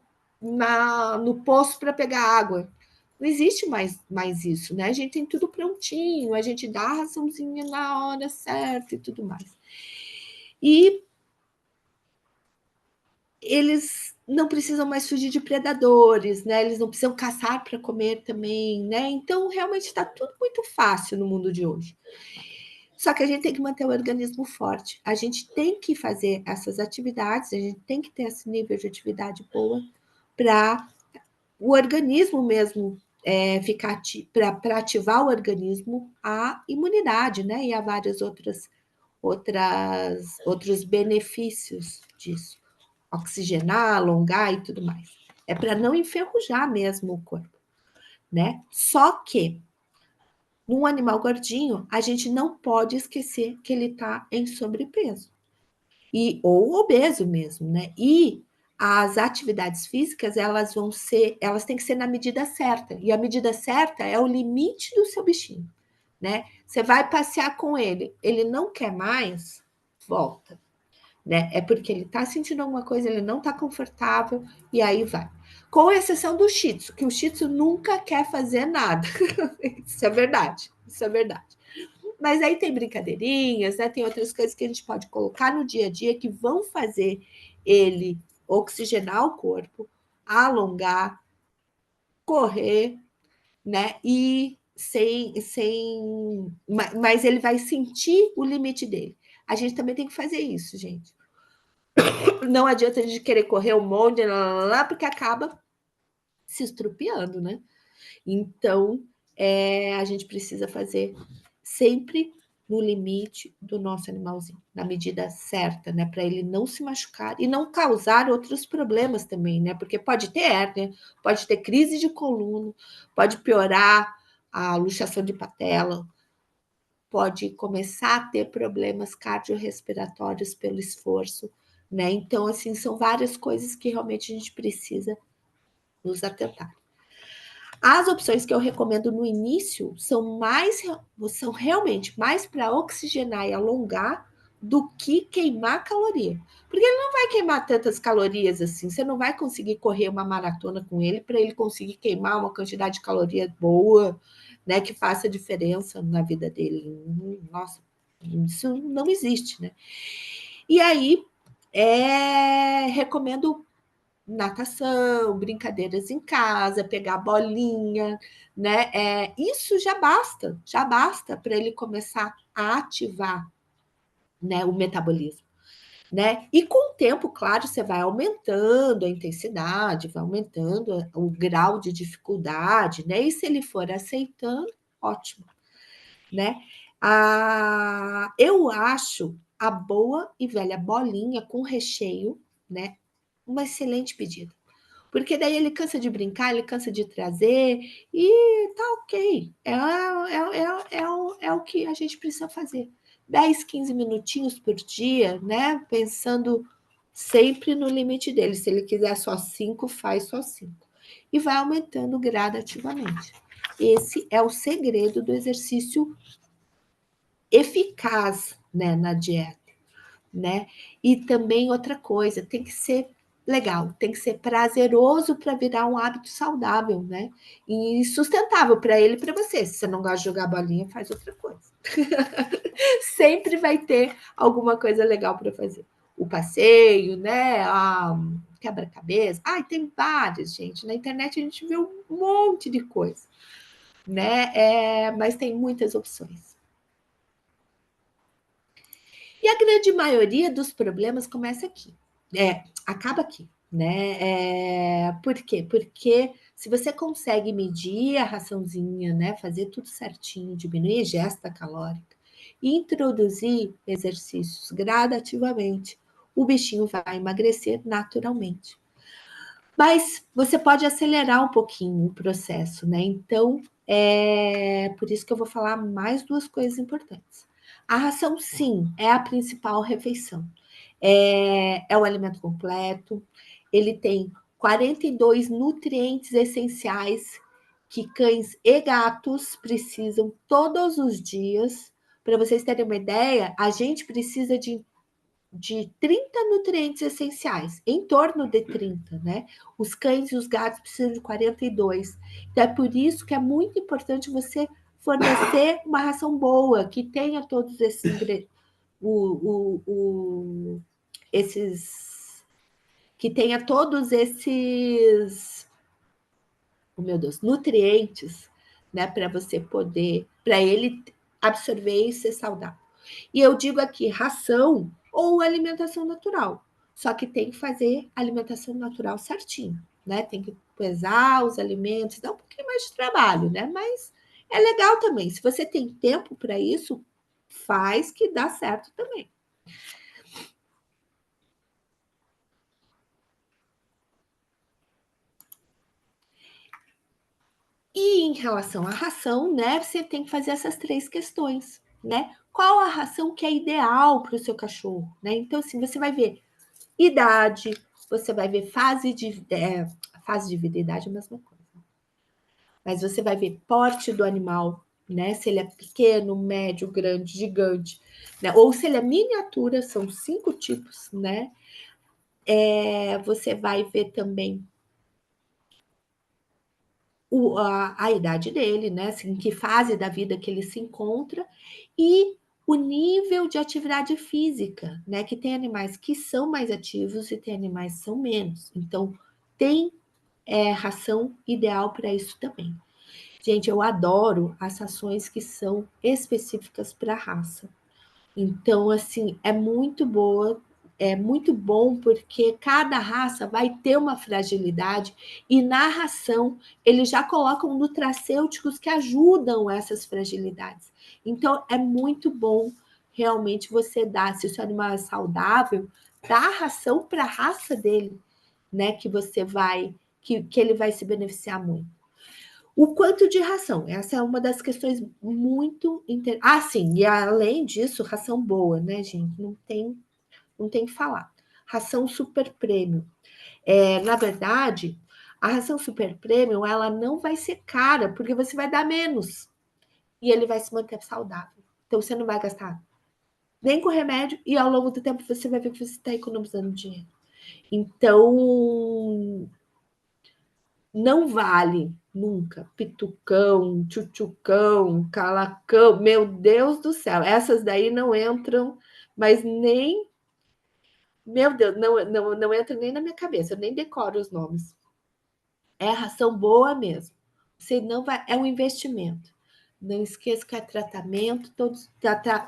no poço para pegar água. Não existe mais isso, né? A gente tem tudo prontinho, a gente dá a raçãozinha na hora certa e tudo mais. E eles não precisam mais fugir de predadores, né? Eles não precisam caçar para comer também, né? Então, realmente está tudo muito fácil no mundo de hoje. Só que a gente tem que manter o organismo forte. A gente tem que fazer essas atividades, a gente tem que ter esse nível de atividade boa para o organismo mesmo ficar para ativar o organismo a imunidade, né? E há vários outros benefícios disso. Oxigenar, alongar e tudo mais. É para não enferrujar mesmo o corpo, né? Só que num animal gordinho, a gente não pode esquecer que ele está em sobrepeso. Ou obeso mesmo, né? E as atividades físicas, elas têm que ser na medida certa. E a medida certa é o limite do seu bichinho, né? Você vai passear com ele, ele não quer mais, volta, né? É porque ele está sentindo alguma coisa, ele não está confortável, e aí vai. Com exceção do Shih Tzu, que o Shih Tzu nunca quer fazer nada. Isso é verdade, isso é verdade. Mas aí tem brincadeirinhas, né? Tem outras coisas que a gente pode colocar no dia a dia que vão fazer ele oxigenar o corpo, alongar, correr, né? E mas ele vai sentir o limite dele. A gente também tem que fazer isso, gente. Não adianta a gente querer correr um monte, porque acaba se estrupiando, né? Então, a gente precisa fazer sempre no limite do nosso animalzinho, na medida certa, né? Para ele não se machucar e não causar outros problemas também, né? Porque pode ter hérnia, pode ter crise de coluna, pode piorar a luxação de patela, pode começar a ter problemas cardiorrespiratórios pelo esforço, né? Então, assim, são várias coisas que realmente a gente precisa nos atentar. As opções que eu recomendo no início são realmente mais para oxigenar e alongar do que queimar caloria. Porque ele não vai queimar tantas calorias assim, você não vai conseguir correr uma maratona com ele para ele conseguir queimar uma quantidade de calorias boa, né, que faça diferença na vida dele. Nossa, isso não existe, né? E aí, recomendo natação, brincadeiras em casa, pegar bolinha, né? Isso já basta para ele começar a ativar, né, o metabolismo, né? E com o tempo, claro, você vai aumentando a intensidade, vai aumentando o grau de dificuldade, né? E se ele for aceitando, ótimo, né? Eu acho a boa e velha bolinha com recheio, né? Uma excelente pedida. Porque daí ele cansa de brincar, ele cansa de trazer e tá ok. É o que a gente precisa fazer. 10, 15 minutinhos por dia, né? Pensando sempre no limite dele. Se ele quiser só 5, faz só 5. E vai aumentando gradativamente. Esse é o segredo do exercício eficaz, né, na dieta, né? E também outra coisa, tem que ser legal, tem que ser prazeroso para virar um hábito saudável, né? E sustentável para ele e para você. Se você não gosta de jogar bolinha, faz outra coisa. Sempre vai ter alguma coisa legal para fazer. O passeio, né? A quebra-cabeça. Ai, tem vários, gente. Na internet a gente vê um monte de coisa, né? Mas tem muitas opções. E a grande maioria dos problemas começa aqui, acaba aqui, né? Por quê? Porque se você consegue medir a raçãozinha, né? Fazer tudo certinho, diminuir a ingesta calórica e introduzir exercícios gradativamente, o bichinho vai emagrecer naturalmente. Mas você pode acelerar um pouquinho o processo, né? Então, por isso que eu vou falar mais duas coisas importantes. A ração, sim, é a principal refeição. É o alimento completo, ele tem 42 nutrientes essenciais que cães e gatos precisam todos os dias. Para vocês terem uma ideia, a gente precisa de 30 nutrientes essenciais, em torno de 30, né? Os cães e os gatos precisam de 42. Então, é por isso que é muito importante você fornecer uma ração boa, que tenha todos esses que tenha todos esses, oh meu Deus, nutrientes, né, para você poder, para ele absorver e ser saudável. E eu digo aqui ração ou alimentação natural. Só que tem que fazer alimentação natural certinho, né? Tem que pesar os alimentos, dá um pouquinho mais de trabalho, né? Mas é legal também. Se você tem tempo para isso, faz que dá certo também. E em relação à ração, né? Você tem que fazer essas três questões, né? Qual a ração que é ideal para o seu cachorro, né? Então, assim, você vai ver idade, você vai ver fase de vida e idade é a mesma coisa. Mas você vai ver porte do animal, né? Se ele é pequeno, médio, grande, gigante, né? Ou se ele é miniatura, são 5 tipos, né? Você vai ver também a idade dele, né? Assim, em que fase da vida que ele se encontra e o nível de atividade física, né? Que tem animais que são mais ativos e tem animais que são menos. Então, tem ração ideal para isso também. Gente, eu adoro as rações que são específicas para a raça. Então, assim, é muito bom porque cada raça vai ter uma fragilidade e na ração eles já colocam nutracêuticos que ajudam essas fragilidades. Então, é muito bom realmente você dar, se o seu animal é saudável, dar a ração para a raça dele, né? Que ele vai se beneficiar muito. O quanto de ração? Essa é uma das questões muito interessantes. Ah, sim, e além disso, ração boa, né, gente? Não tem que falar. ração super premium. Na verdade, a ração super premium, ela não vai ser cara, porque você vai dar menos. E ele vai se manter saudável. Então, você não vai gastar nem com remédio, e ao longo do tempo você vai ver que você está economizando dinheiro. Então, não vale nunca pitucão, tchutchucão, calacão, meu Deus do céu, essas daí não entram, mas nem, meu Deus, não entra nem na minha cabeça, eu nem decoro os nomes. É ração boa mesmo. Você não vai, é um investimento. Não esqueça que é tratamento,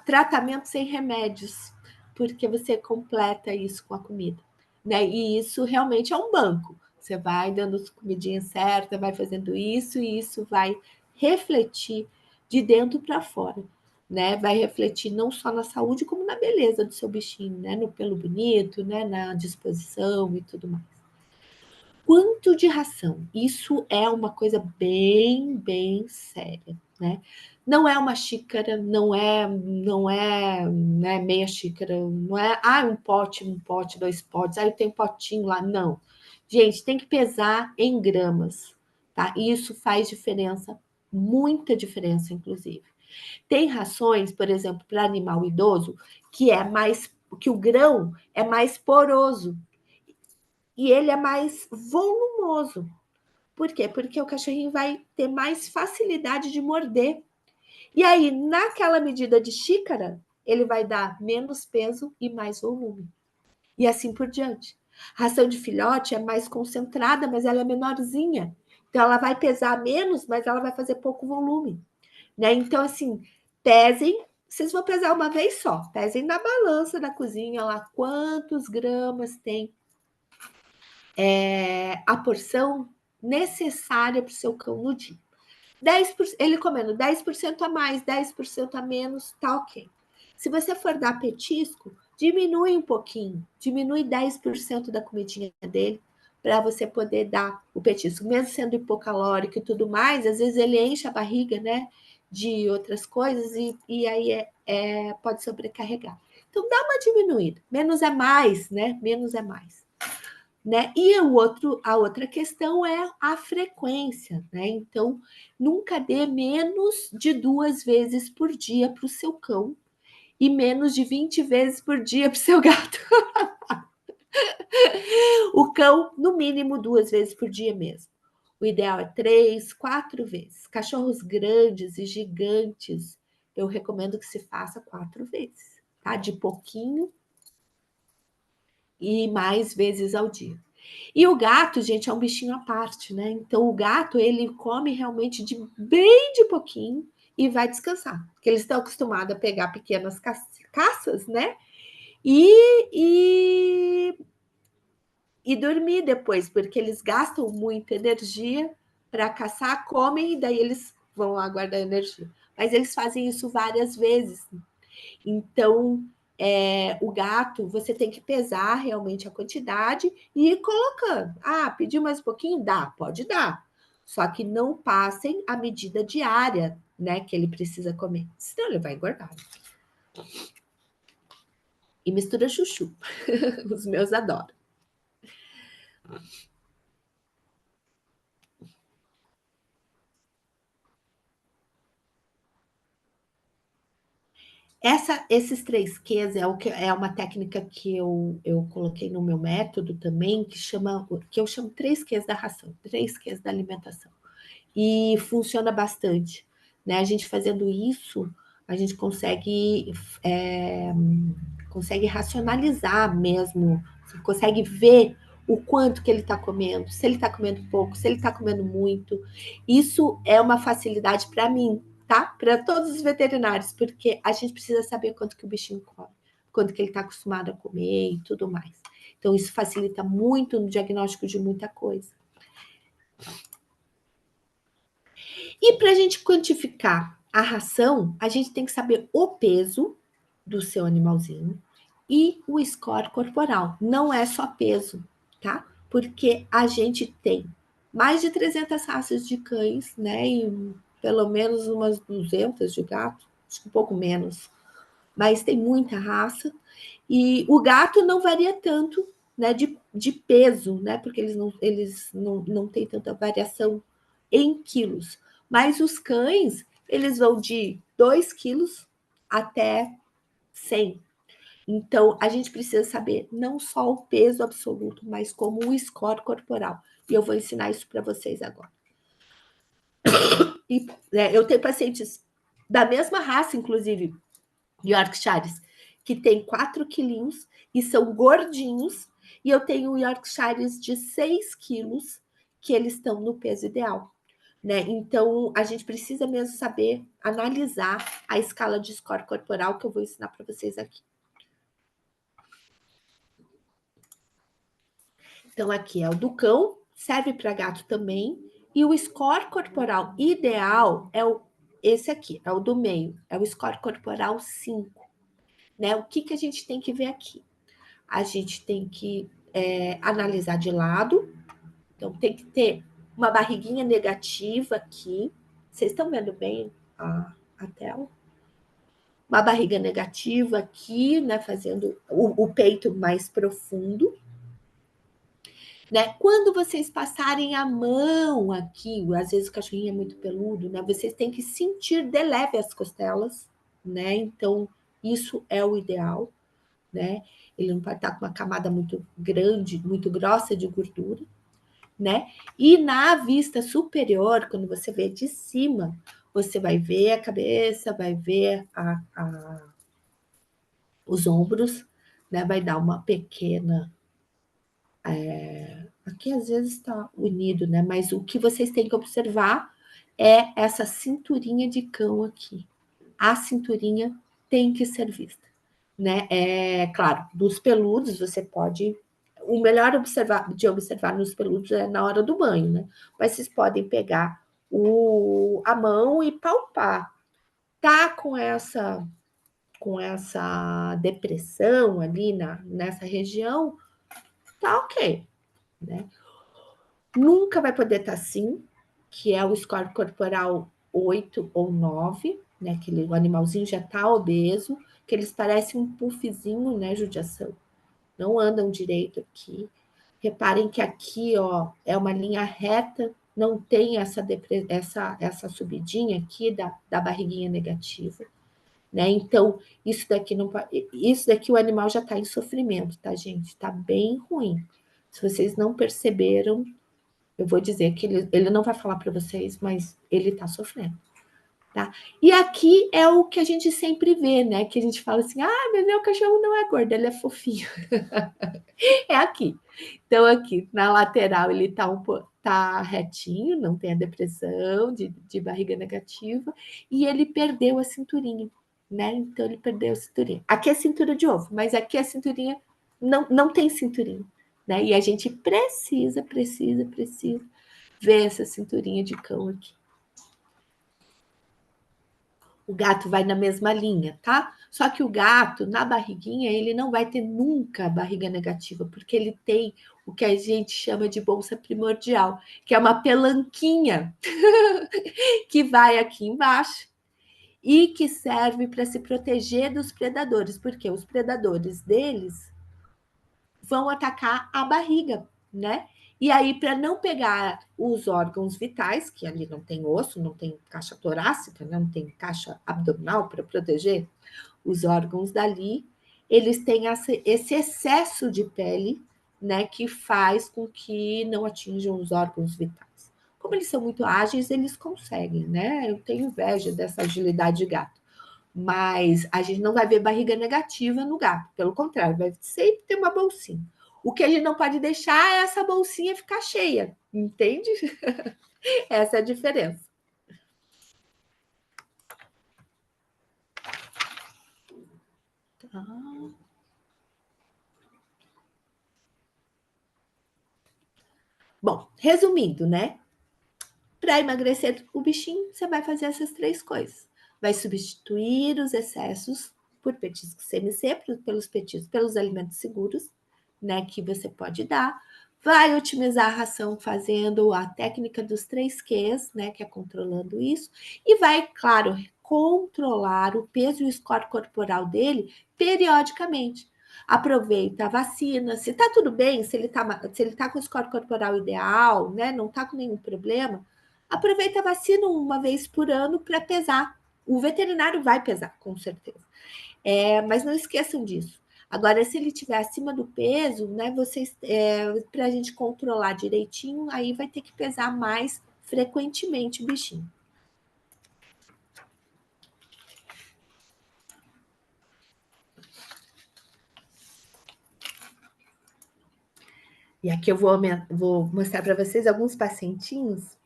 tratamento sem remédios, porque você completa isso com a comida, né? E isso realmente é um banco. Você vai dando as comidinhas certas, vai fazendo isso, e isso vai refletir de dentro para fora, né? Vai refletir não só na saúde, como na beleza do seu bichinho, né? No pelo bonito, né? Na disposição e tudo mais. Quanto de ração? Isso é uma coisa bem séria, né? Não é uma xícara, não é, né, meia xícara, não é, um pote, 2 potes, eu tenho potinho lá, não. Gente, tem que pesar em gramas, tá? Isso faz diferença, muita diferença, inclusive. Tem rações, por exemplo, para animal idoso, que o grão é mais poroso, e ele é mais volumoso. Por quê? Porque o cachorrinho vai ter mais facilidade de morder. E aí, naquela medida de xícara, ele vai dar menos peso e mais volume. E assim por diante. A ração de filhote é mais concentrada, mas ela é menorzinha. Então, ela vai pesar menos, mas ela vai fazer pouco volume. Né? Então, assim, pesem. Vocês vão pesar uma vez só. Pesem na balança da cozinha lá quantos gramas tem a porção necessária para o seu cão no dia. 10%, ele comendo 10% a mais, 10% a menos, tá ok. Se você for dar petisco, diminui um pouquinho, diminui 10% da comidinha dele, para você poder dar o petisco. Mesmo sendo hipocalórico e tudo mais, às vezes ele enche a barriga, né, de outras coisas, e aí pode sobrecarregar. Então, dá uma diminuída. Menos é mais, né? Menos é mais. Né? E a outra questão é a frequência, né? Então, nunca dê menos de 2 vezes por dia para o seu cão e menos de 20 vezes por dia para o seu gato. O cão, no mínimo, 2 vezes por dia mesmo. O ideal é 3, 4 vezes. Cachorros grandes e gigantes, eu recomendo que se faça 4 vezes, tá? De pouquinho e mais vezes ao dia. E o gato, gente, é um bichinho à parte, né? Então, o gato, ele come realmente bem de pouquinho e vai descansar. Porque eles estão acostumados a pegar pequenas caças, né? E dormir depois, porque eles gastam muita energia para caçar, comem e daí eles vão lá guardar energia. Mas eles fazem isso várias vezes. Então, o gato, você tem que pesar realmente a quantidade e ir colocando. Pediu mais um pouquinho? Dá, pode dar. Só que não passem a medida diária, né, que ele precisa comer. Senão ele vai engordar. E mistura chuchu. Os meus adoram. Esses 3 Qs é uma técnica que eu coloquei no meu método também, que eu chamo 3 Qs da ração, 3 Qs da alimentação. E funciona bastante. Né? A gente fazendo isso, a gente consegue racionalizar mesmo, você consegue ver o quanto que ele está comendo, se ele está comendo pouco, se ele está comendo muito. Isso é uma facilidade para mim, tá? Para todos os veterinários, porque a gente precisa saber quanto que o bichinho come, quanto que ele está acostumado a comer e tudo mais. Então, isso facilita muito no diagnóstico de muita coisa. E para a gente quantificar a ração, a gente tem que saber o peso do seu animalzinho e o score corporal. Não é só peso, tá? Porque a gente tem mais de 300 raças de cães, né? E pelo menos umas 200 de gato, acho que um pouco menos. Mas tem muita raça. E o gato não varia tanto né, de peso, né, porque eles não têm tanta variação em quilos. Mas os cães, eles vão de 2 quilos até 100. Então, a gente precisa saber não só o peso absoluto, mas como o score corporal. E eu vou ensinar isso para vocês agora. E, eu tenho pacientes da mesma raça, inclusive, Yorkshires, que tem 4 quilinhos e são gordinhos, e eu tenho Yorkshires de 6 quilos, que eles estão no peso ideal. Né? Então, a gente precisa mesmo saber analisar a escala de score corporal que eu vou ensinar para vocês aqui. Então, aqui é o do cão, serve para gato também, e o score corporal ideal é esse aqui, é o do meio, é o score corporal 5. Né? O que a gente tem que ver aqui? A gente tem que analisar de lado, então tem que ter uma barriguinha negativa aqui. Vocês estão vendo bem a tela? Uma barriga negativa aqui, né? Fazendo o peito mais profundo. Né? Quando vocês passarem a mão aqui, às vezes o cachorrinho é muito peludo, né? Vocês têm que sentir de leve as costelas, né? Então, isso é o ideal, né? Ele não pode estar com uma camada muito grande, muito grossa de gordura, né? E na vista superior, quando você vê de cima, você vai ver a cabeça, vai ver os ombros, né? Vai dar uma pequena. Aqui às vezes está unido, né? Mas o que vocês têm que observar é essa cinturinha de cão aqui. A cinturinha tem que ser vista, né? É claro, dos peludos você pode. O melhor de observar nos peludos é na hora do banho, né? Mas vocês podem pegar a mão e palpar. Tá com essa depressão ali nessa região, tá ok, né? Nunca vai poder estar assim, que é o score corporal 8 ou 9, né? Que o animalzinho já está obeso, que eles parecem um puffzinho, né? Judiação. Não andam direito aqui. Reparem que aqui, ó, é uma linha reta, não tem essa subidinha aqui da barriguinha negativa. Né? Então, isso daqui o animal já está em sofrimento, tá, gente? Está bem ruim. Se vocês não perceberam, eu vou dizer que ele não vai falar para vocês, mas ele está sofrendo. Tá? E aqui é o que a gente sempre vê, né? Que a gente fala assim: mas meu cachorro não é gordo, ele é fofinho. É aqui. Então, aqui na lateral, ele tá retinho, não tem a depressão de barriga negativa, e ele perdeu a cinturinha, né? Então, ele perdeu a cinturinha. Aqui é cintura de ovo, mas aqui a cinturinha não tem cinturinha, né? E a gente precisa ver essa cinturinha de cão aqui. O gato vai na mesma linha, tá? Só que o gato, na barriguinha, ele não vai ter nunca barriga negativa, porque ele tem o que a gente chama de bolsa primordial, que é uma pelanquinha que vai aqui embaixo e que serve para se proteger dos predadores, porque os predadores deles vão atacar a barriga, né? E aí, para não pegar os órgãos vitais, que ali não tem osso, não tem caixa torácica, não tem caixa abdominal para proteger os órgãos dali, eles têm esse excesso de pele, né, que faz com que não atinjam os órgãos vitais. Como eles são muito ágeis, eles conseguem, né? Eu tenho inveja dessa agilidade de gato. Mas a gente não vai ver barriga negativa no gato, pelo contrário, vai sempre ter uma bolsinha. O que a gente não pode deixar é essa bolsinha ficar cheia, entende? Essa é a diferença. Tá. Bom, resumindo, né? Para emagrecer o bichinho, você vai fazer essas 3 coisas. Vai substituir os excessos por petiscos CMC, pelos alimentos seguros, né, que você pode dar. Vai otimizar a ração fazendo a técnica dos 3 Qs, né, que é controlando isso. E vai, claro, controlar o peso e o score corporal dele periodicamente. Aproveita a vacina. Se está tudo bem, se ele tá com o score corporal ideal, né, não está com nenhum problema, aproveita a vacina uma vez por ano para pesar. O veterinário vai pesar, com certeza. Mas não esqueçam disso. Agora, se ele estiver acima do peso, né, para a gente controlar direitinho, aí vai ter que pesar mais frequentemente o bichinho. E aqui eu vou mostrar para vocês alguns pacientinhos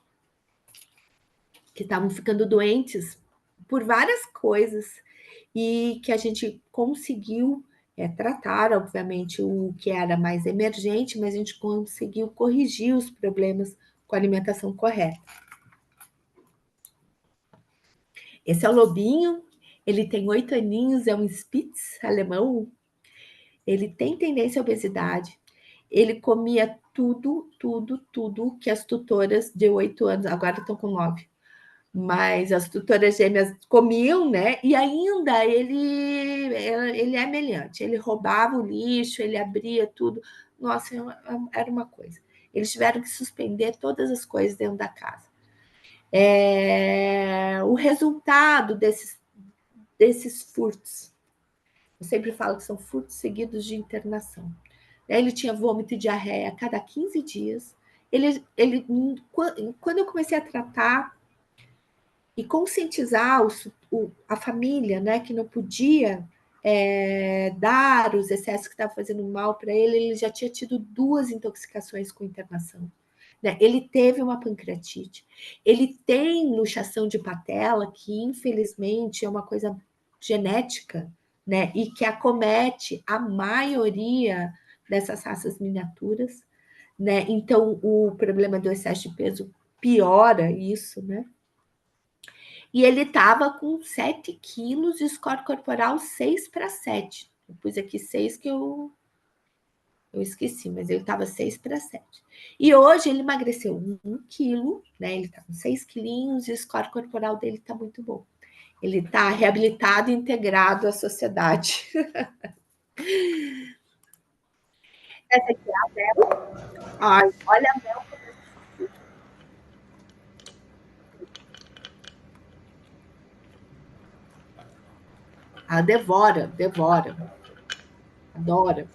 que estavam ficando doentes por várias coisas e que a gente conseguiu tratar, obviamente, o que era mais emergente, mas a gente conseguiu corrigir os problemas com a alimentação correta. Esse é o Lobinho, ele tem 8 aninhos, é um Spitz alemão, ele tem tendência à obesidade, ele comia tudo que as tutoras de 8 anos, agora estão com 9, mas as tutoras gêmeas comiam, né? E ainda ele é meliante, ele roubava o lixo, ele abria tudo. Nossa, era uma coisa. Eles tiveram que suspender todas as coisas dentro da casa. O resultado desses furtos, eu sempre falo que são furtos seguidos de internação. Ele tinha vômito e diarreia a cada 15 dias. Quando eu comecei a tratar e conscientizar a família, né, que não podia dar os excessos que estavam fazendo mal para ele já tinha tido 2 intoxicações com internação. Né? Ele teve uma pancreatite, ele tem luxação de patela, que infelizmente é uma coisa genética, né? E que acomete a maioria dessas raças miniaturas, né? Então o problema do excesso de peso piora isso, né? E ele estava com 7 quilos de score corporal 6/7. Eu pus aqui 6 que eu esqueci, mas ele estava 6/7. E hoje ele emagreceu 1 quilo, né? Ele está com 6 quilinhos e o score corporal dele está muito bom. Ele está reabilitado e integrado à sociedade. Essa aqui é a Mel. Ai, olha a Mel. Ela devora. Adora.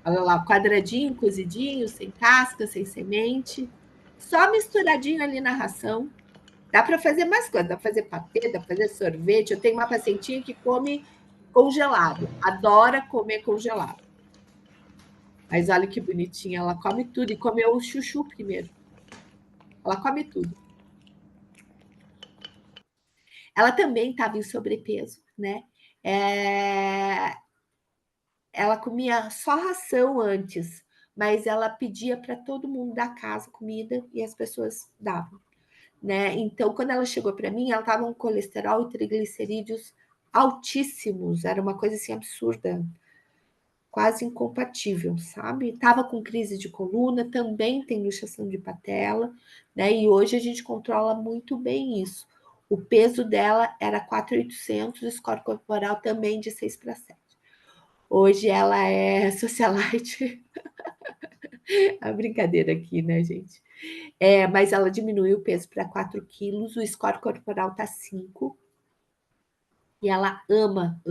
Olha lá, quadradinho, cozidinho, sem casca, sem semente. Só misturadinho ali na ração. Dá para fazer mais coisas, dá para fazer patê, dá para fazer sorvete. Eu tenho uma pacientinha que come congelado, adora comer congelado. Mas olha que bonitinha, ela come tudo e comeu o chuchu primeiro. Ela come tudo. Ela também estava em sobrepeso, né? Ela comia só ração antes, mas ela pedia para todo mundo da casa comida e as pessoas davam. Né? Então, quando ela chegou para mim, ela estava com colesterol e triglicerídeos altíssimos, era uma coisa assim absurda, quase incompatível, sabe? Estava com crise de coluna, também tem luxação de patela, né? E hoje a gente controla muito bem isso. O peso dela era 4.800, o score corporal também de 6/7. Hoje ela é socialite. A brincadeira aqui, né, gente? Mas ela diminuiu o peso para 4 quilos, o score corporal está 5. E ela ama,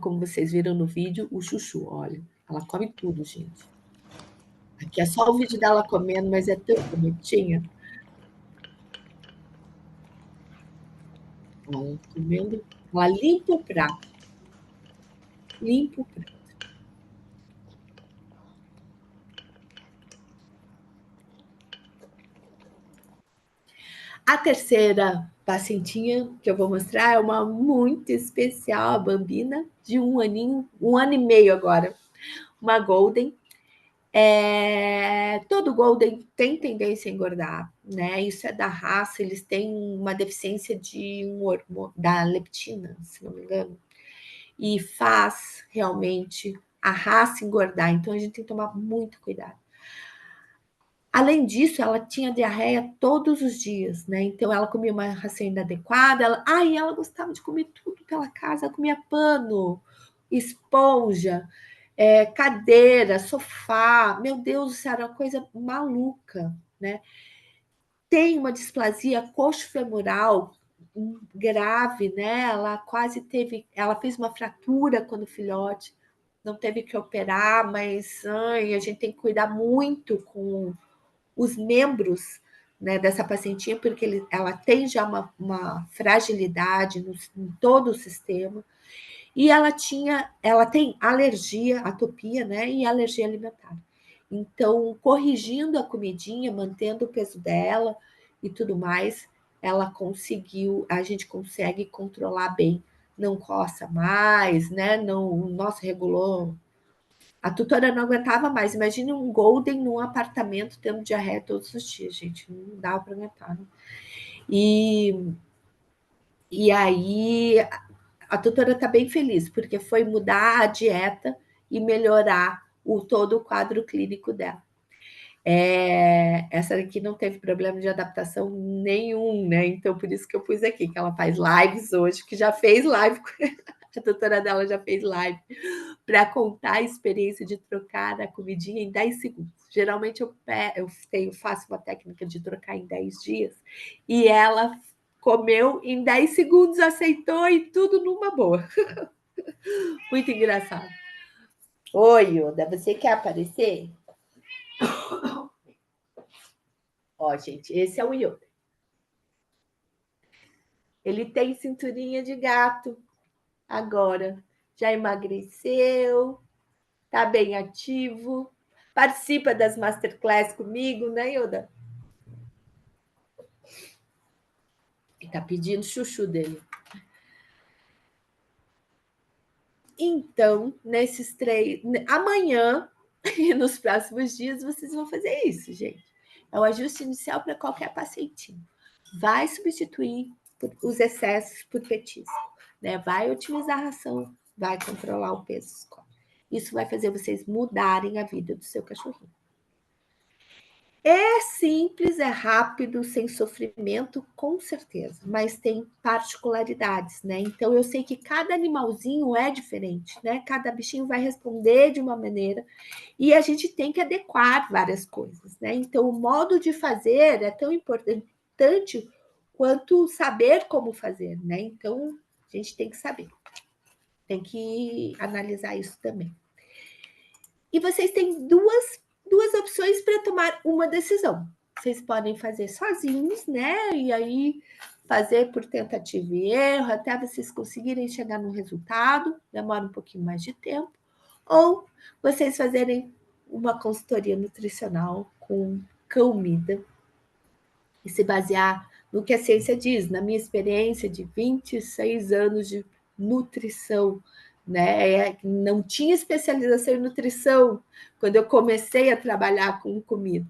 como vocês viram no vídeo, o chuchu. Olha, ela come tudo, gente. Aqui é só o vídeo dela comendo, mas é tão bonitinha. Ela comendo, ela limpa o prato. Limpa o prato. A terceira pacientinha que eu vou mostrar é uma muito especial, a Bambina, de 1 aninho, 1 ano e meio agora. Uma Golden. Todo Golden tem tendência a engordar, né? Isso é da raça, eles têm uma deficiência de um hormônio, da leptina, se não me engano, e faz realmente a raça engordar, então a gente tem que tomar muito cuidado. Além disso, ela tinha diarreia todos os dias, né? Então ela comia uma ração inadequada, ela gostava de comer tudo pela casa, ela comia pano, esponja, cadeira, sofá, meu Deus do céu, era uma coisa maluca, né? Tem uma displasia coxofemoral grave, né? Ela fez uma fratura quando filhote, não teve que operar, mas a gente tem que cuidar muito com os membros, né, dessa pacientinha, porque ela tem já uma fragilidade em todo o sistema. E ela tem alergia, atopia, né? E alergia alimentar. Então, corrigindo a comidinha, mantendo o peso dela e tudo mais, a gente consegue controlar bem. Não coça mais, né? Não, nossa, regulou. A tutora não aguentava mais. Imagine um Golden num apartamento tendo diarreia todos os dias, gente. Não dá para aguentar. Né? E aí a tutora está bem feliz, porque foi mudar a dieta e melhorar todo o quadro clínico dela. Essa aqui não teve problema de adaptação nenhum, né? Então, por isso que eu pus aqui, que ela faz lives hoje, que já fez live, a tutora dela já fez live, para contar a experiência de trocar a comidinha em 10 segundos. Geralmente eu faço uma técnica de trocar em 10 dias, e ela comeu em 10 segundos, aceitou e tudo numa boa. Muito engraçado. Oi, Yoda, você quer aparecer? Ó, gente, esse é o Yoda. Ele tem cinturinha de gato agora. Já emagreceu, tá bem ativo. Participa das masterclass comigo, né, Yoda? Ele tá pedindo chuchu dele. Então, nesses 3... Amanhã e nos próximos dias, vocês vão fazer isso, gente. É o ajuste inicial para qualquer pacientinho. Vai substituir os excessos por petisco, né? Vai otimizar a ração, vai controlar o peso. Isso vai fazer vocês mudarem a vida do seu cachorrinho. É simples, é rápido, sem sofrimento, com certeza, mas tem particularidades, né? Então eu sei que cada animalzinho é diferente, né? Cada bichinho vai responder de uma maneira e a gente tem que adequar várias coisas, né? Então o modo de fazer é tão importante quanto saber como fazer, né? Então a gente tem que saber, tem que analisar isso também. E vocês têm duas opções para tomar uma decisão. Vocês podem fazer sozinhos, né? E aí fazer por tentativa e erro até vocês conseguirem chegar no resultado, demora um pouquinho mais de tempo. Ou vocês fazerem uma consultoria nutricional com comida e se basear no que a ciência diz, na minha experiência de 26 anos de nutrição, né? Não tinha especialização em nutrição quando eu comecei a trabalhar com comida,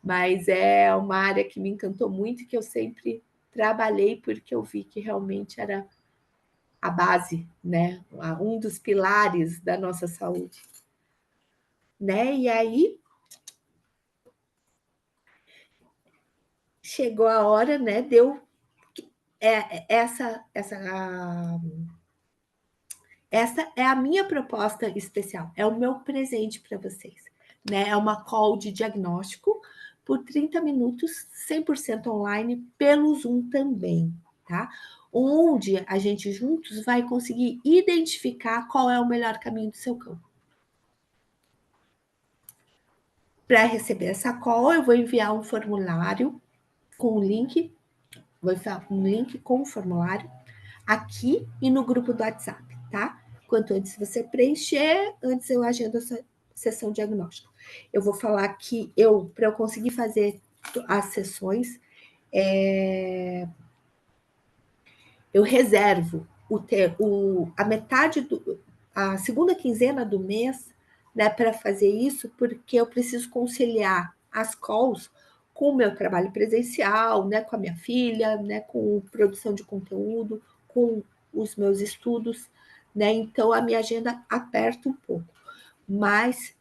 mas é uma área que me encantou muito e que eu sempre trabalhei porque eu vi que realmente era a base, né? Um dos pilares da nossa saúde, né? E aí chegou a hora, né? Deu essa é a minha proposta especial, é o meu presente para vocês, né? É uma call de diagnóstico por 30 minutos, 100% online, pelo Zoom também, tá? Onde a gente juntos vai conseguir identificar qual é o melhor caminho do seu cão. Para receber essa call, eu vou enviar um formulário com o link, vou enviar um link com o formulário aqui e no grupo do WhatsApp, tá? Quanto antes você preencher, antes eu agendo essa sessão diagnóstica. Eu vou falar que para eu conseguir fazer as sessões, eu reservo a metade a segunda quinzena do mês, né, para fazer isso, porque eu preciso conciliar as calls com o meu trabalho presencial, né, com a minha filha, né, com produção de conteúdo, com os meus estudos, né? Então a minha agenda aperta um pouco. Mas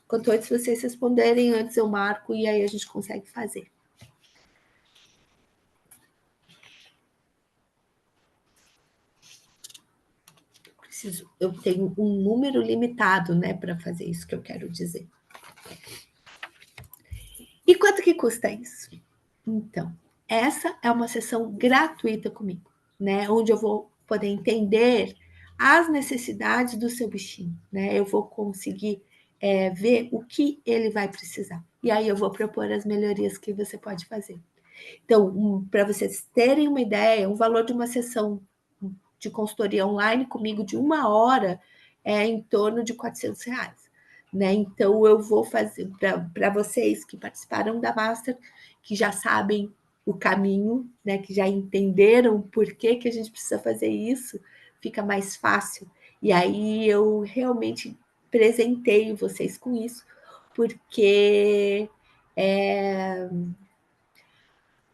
quanto antes vocês responderem, antes eu marco e aí a gente consegue fazer. eu tenho um número limitado, né, para fazer isso que eu quero dizer. E quanto que custa isso? Então, essa é uma sessão gratuita comigo, né, onde eu vou poder entender as necessidades do seu bichinho, né, eu vou conseguir ver o que ele vai precisar. E aí eu vou propor as melhorias que você pode fazer. Então, para vocês terem uma ideia, o valor de uma sessão de consultoria online comigo de 1 hora é em torno de R$ 400. Né? Então, eu vou fazer para vocês que participaram da Master, que já sabem o caminho, né? Que já entenderam por que a gente precisa fazer isso, fica mais fácil. E aí eu realmente presenteio vocês com isso, porque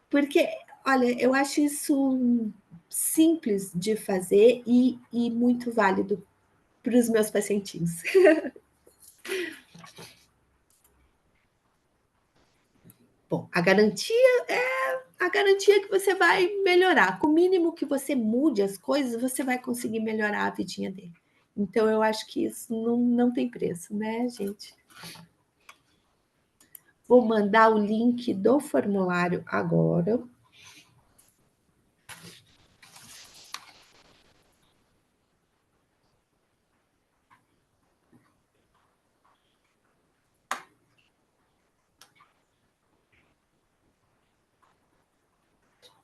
porque, olha, eu acho isso simples de fazer e muito válido para os meus pacientinhos. Bom, a garantia que você vai melhorar. Com o mínimo que você mude as coisas, você vai conseguir melhorar a vidinha dele. Então, eu acho que isso não tem preço, né, gente? Vou mandar o link do formulário agora.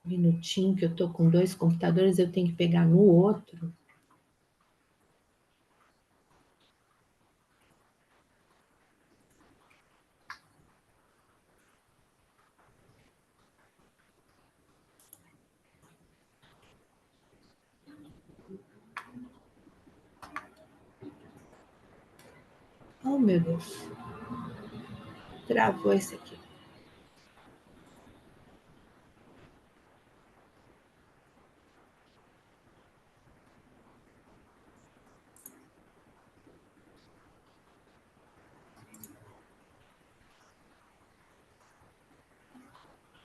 Um minutinho, que eu estou com 2 computadores, eu tenho que pegar no outro. Oh, meu Deus. Travou esse aqui.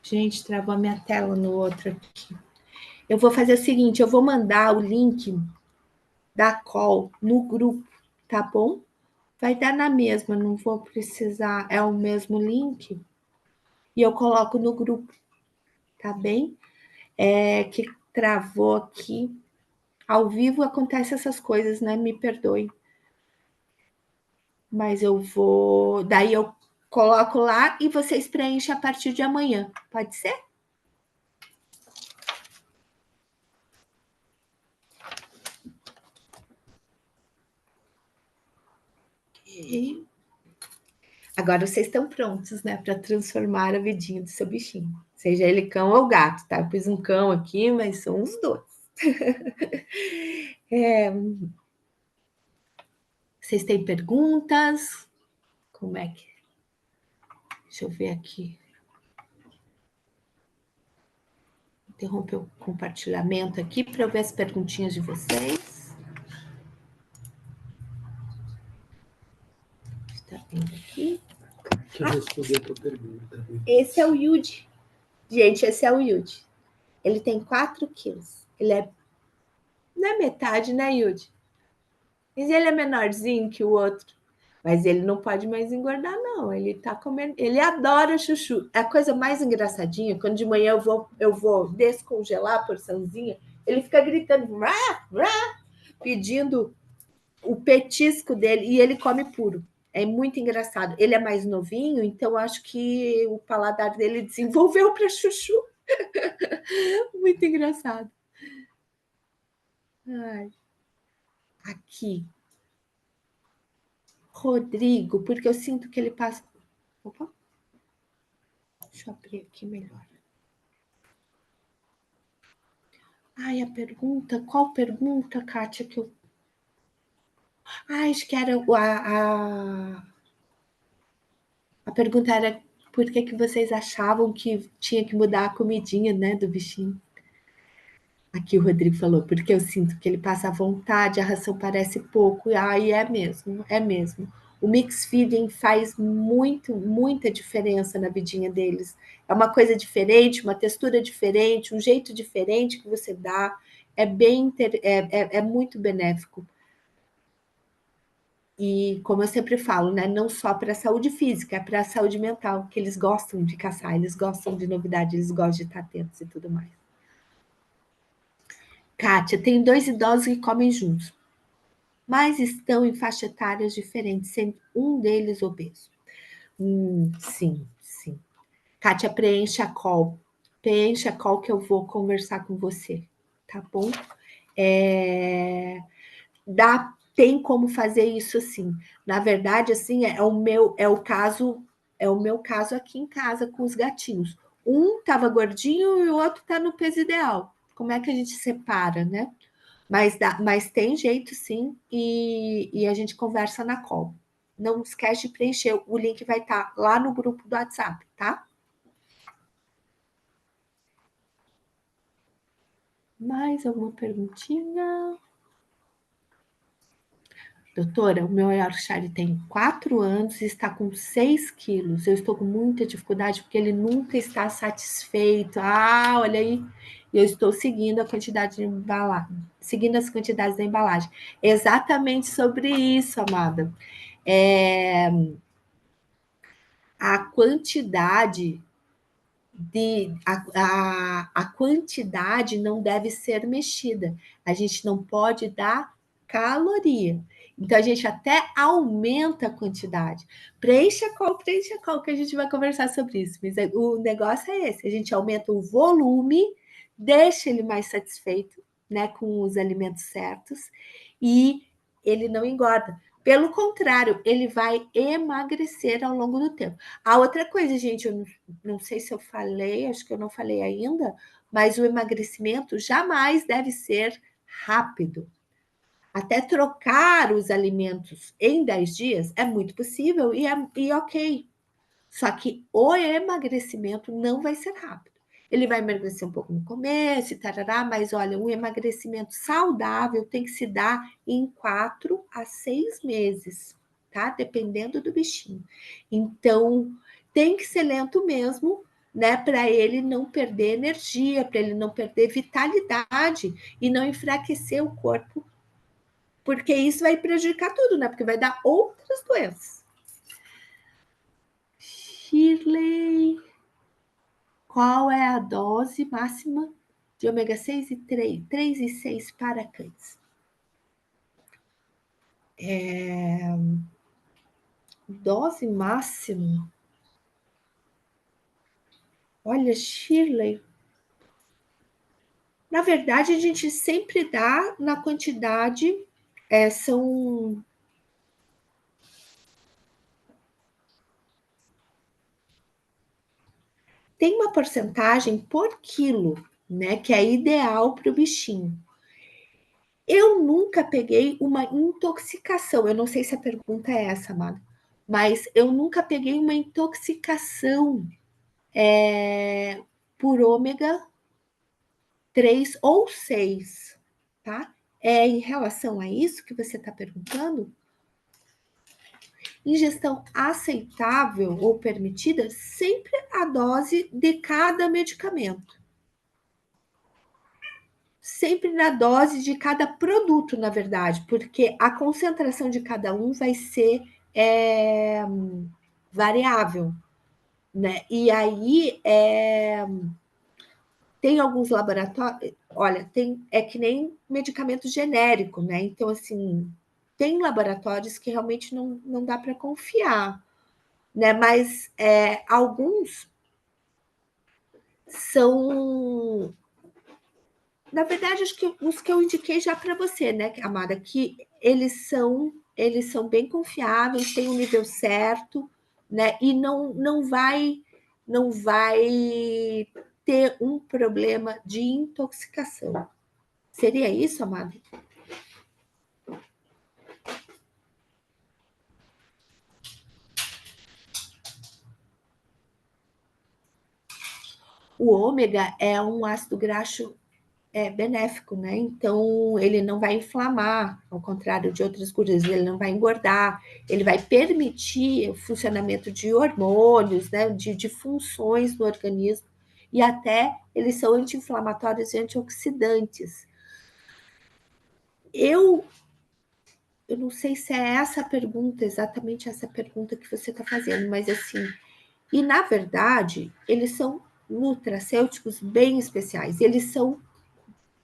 Gente, travou a minha tela no outro aqui. Eu vou fazer o seguinte, eu vou mandar o link da call no grupo, tá bom? Vai dar na mesma, não vou precisar, é o mesmo link. E eu coloco no grupo, tá bem? Que travou aqui. Ao vivo acontece essas coisas, né? Me perdoe. Mas eu vou. Daí eu coloco lá e vocês preenchem a partir de amanhã. Pode ser? E agora vocês estão prontos, né, para transformar a vidinha do seu bichinho. Seja ele cão ou gato, tá? Eu pus um cão aqui, mas são os dois. Vocês têm perguntas? Como é que. Deixa eu ver aqui. Interromper o compartilhamento aqui para eu ver as perguntinhas de vocês. Está vendo aqui?
Deixa eu responder a tua pergunta.
Esse é o Yudi. Gente, esse é o Yudi. Ele tem 4 quilos. Ele é. Não é metade, né, Yudi? Mas ele é menorzinho que o outro. Mas ele não pode mais engordar, não. Ele tá comendo. Ele adora chuchu. É a coisa mais engraçadinha. Quando de manhã eu vou descongelar a porçãozinha, ele fica gritando, rá, rá, pedindo o petisco dele e ele come puro. É muito engraçado. Ele é mais novinho, então acho que o paladar dele desenvolveu para chuchu. Muito engraçado. Ai. Aqui. Rodrigo, porque eu sinto que ele passa. Opa. Deixa eu abrir aqui melhor. Ai, a pergunta. Qual pergunta, Kátia, que eu. Ai, acho que era a pergunta era por que vocês achavam que tinha que mudar a comidinha, né, do bichinho. Aqui o Rodrigo falou, porque eu sinto que ele passa à vontade, a ração parece pouco. E aí é mesmo, é mesmo. O mix feeding faz muita diferença na vidinha deles. É uma coisa diferente, uma textura diferente, um jeito diferente que você dá. É muito benéfico E como eu sempre falo, né, não só para a saúde física, é para a saúde mental, que eles gostam de caçar, eles gostam de novidade, eles gostam de estar atentos e tudo mais. Kátia, tem 2 idosos que comem juntos, mas estão em faixa etárias diferentes, sendo um deles obeso. Sim, sim. Kátia, preencha a call que eu vou conversar com você, tá bom? Tem como fazer isso assim. Na verdade, assim, é o meu caso aqui em casa com os gatinhos. Um estava gordinho e o outro está no peso ideal. Como é que a gente separa, né? Mas tem jeito sim, e a gente conversa na call. Não esquece de preencher, o link vai estar lá no grupo do WhatsApp, tá? Mais alguma perguntinha? Doutora, o meu Yorkshire tem 4 anos e está com 6 quilos. Eu estou com muita dificuldade porque ele nunca está satisfeito. Ah, olha aí. Eu estou seguindo a quantidade de embalagem, seguindo as quantidades da embalagem. Exatamente sobre isso, amada. É, a quantidade a quantidade não deve ser mexida. A gente não pode dar caloria. Então, a gente até aumenta a quantidade. Preencha a call, que a gente vai conversar sobre isso. Mas o negócio é esse: a gente aumenta o volume, deixa ele mais satisfeito, né, com os alimentos certos, e ele não engorda. Pelo contrário, ele vai emagrecer ao longo do tempo. A outra coisa, gente, eu não sei se eu falei, acho que eu não falei ainda, mas o emagrecimento jamais deve ser rápido. Até trocar os alimentos em 10 dias é muito possível e ok. Só que o emagrecimento não vai ser rápido. Ele vai emagrecer um pouco no começo, tarará, mas olha, o emagrecimento saudável tem que se dar em 4 a 6 meses, tá? Dependendo do bichinho. Então, tem que ser lento mesmo, né? Para ele não perder energia, para ele não perder vitalidade e não enfraquecer o corpo, porque isso vai prejudicar tudo, né? Porque vai dar outras doenças. Shirley, qual é a dose máxima de ômega 6 e 3 e 6 para cães? Dose máxima? Olha, Shirley, na verdade a gente sempre dá na quantidade, são... Tem uma porcentagem por quilo, né, que é ideal para o bichinho. Eu nunca peguei uma intoxicação. Eu não sei se a pergunta é essa, amada, mas eu nunca peguei uma intoxicação por ômega 3 ou 6, tá? É em relação a isso que você está perguntando? Ingestão aceitável ou permitida, sempre a dose de cada medicamento. Sempre na dose de cada produto, na verdade, porque a concentração de cada um vai ser variável, né? E aí tem alguns laboratórios, olha, é que nem medicamento genérico, né? Então, assim, tem laboratórios que realmente não dá para confiar, né? Mas alguns são, na verdade, acho que os que eu indiquei já para você, né, Amada, que eles são bem confiáveis, têm um nível certo, né? E não vai ter um problema de intoxicação. Seria isso, Amada? O ômega é um ácido graxo benéfico, né? Então, ele não vai inflamar, ao contrário de outras gorduras, ele não vai engordar, ele vai permitir o funcionamento de hormônios, né? De funções do organismo, e até eles são anti-inflamatórios e antioxidantes. Eu eu não sei se é essa a pergunta, exatamente essa pergunta que você está fazendo, mas assim, e na verdade, eles são nutracêuticos bem especiais, eles são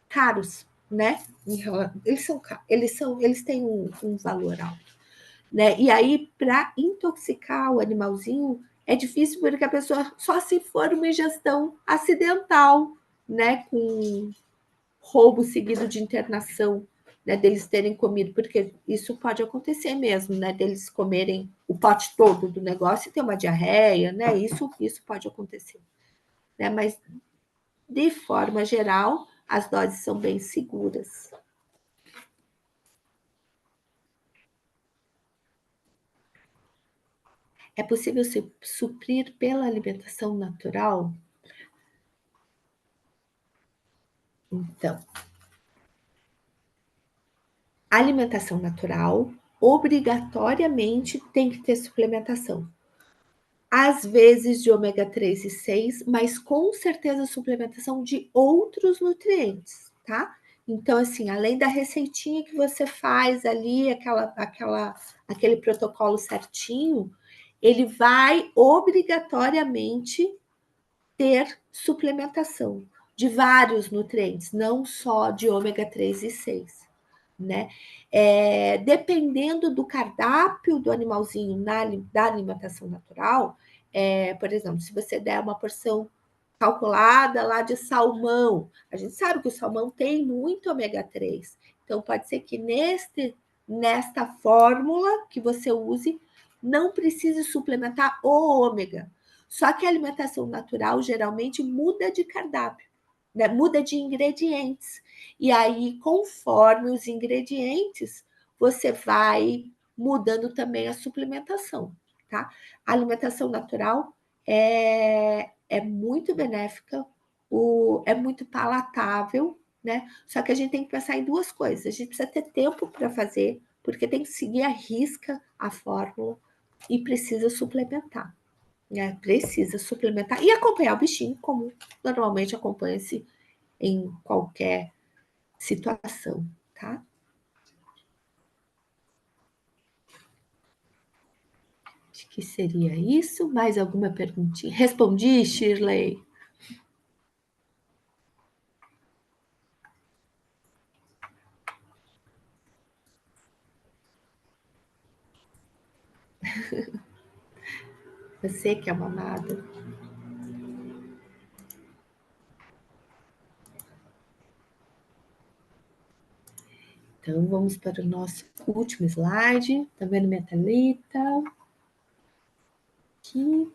caros, né? Eles têm um valor alto, né? E aí, para intoxicar o animalzinho, é difícil porque a pessoa só se for uma ingestão acidental, né? Com roubo seguido de internação, né? Deles terem comido, porque isso pode acontecer mesmo, né? Deles comerem o pote todo do negócio e ter uma diarreia, né? Isso pode acontecer, né? Mas de forma geral, as doses são bem seguras. É possível se suprir pela alimentação natural? Então, a alimentação natural obrigatoriamente tem que ter suplementação. Às vezes de ômega 3 e 6, mas com certeza suplementação de outros nutrientes, tá? Então, assim, além da receitinha que você faz ali, aquele protocolo certinho, ele vai obrigatoriamente ter suplementação de vários nutrientes, não só de ômega 3 e 6, né? Dependendo do cardápio do animalzinho da alimentação natural, por exemplo, se você der uma porção calculada lá de salmão, a gente sabe que o salmão tem muito ômega 3, então pode ser que nesta fórmula que você use, não precise suplementar o ômega. Só que a alimentação natural geralmente muda de cardápio, né? Muda de ingredientes. E aí, conforme os ingredientes, você vai mudando também a suplementação, tá? A alimentação natural é muito benéfica, é muito palatável, né? Só que a gente tem que pensar em duas coisas. A gente precisa ter tempo para fazer, porque tem que seguir à risca a fórmula e precisa suplementar, né? Precisa suplementar e acompanhar o bichinho como normalmente acompanha-se em qualquer situação, tá? Acho que seria isso. Mais alguma perguntinha? Respondi, Shirley? Você que é uma amada. Então, vamos para o nosso último slide. Tá vendo minha Thalita? Aqui.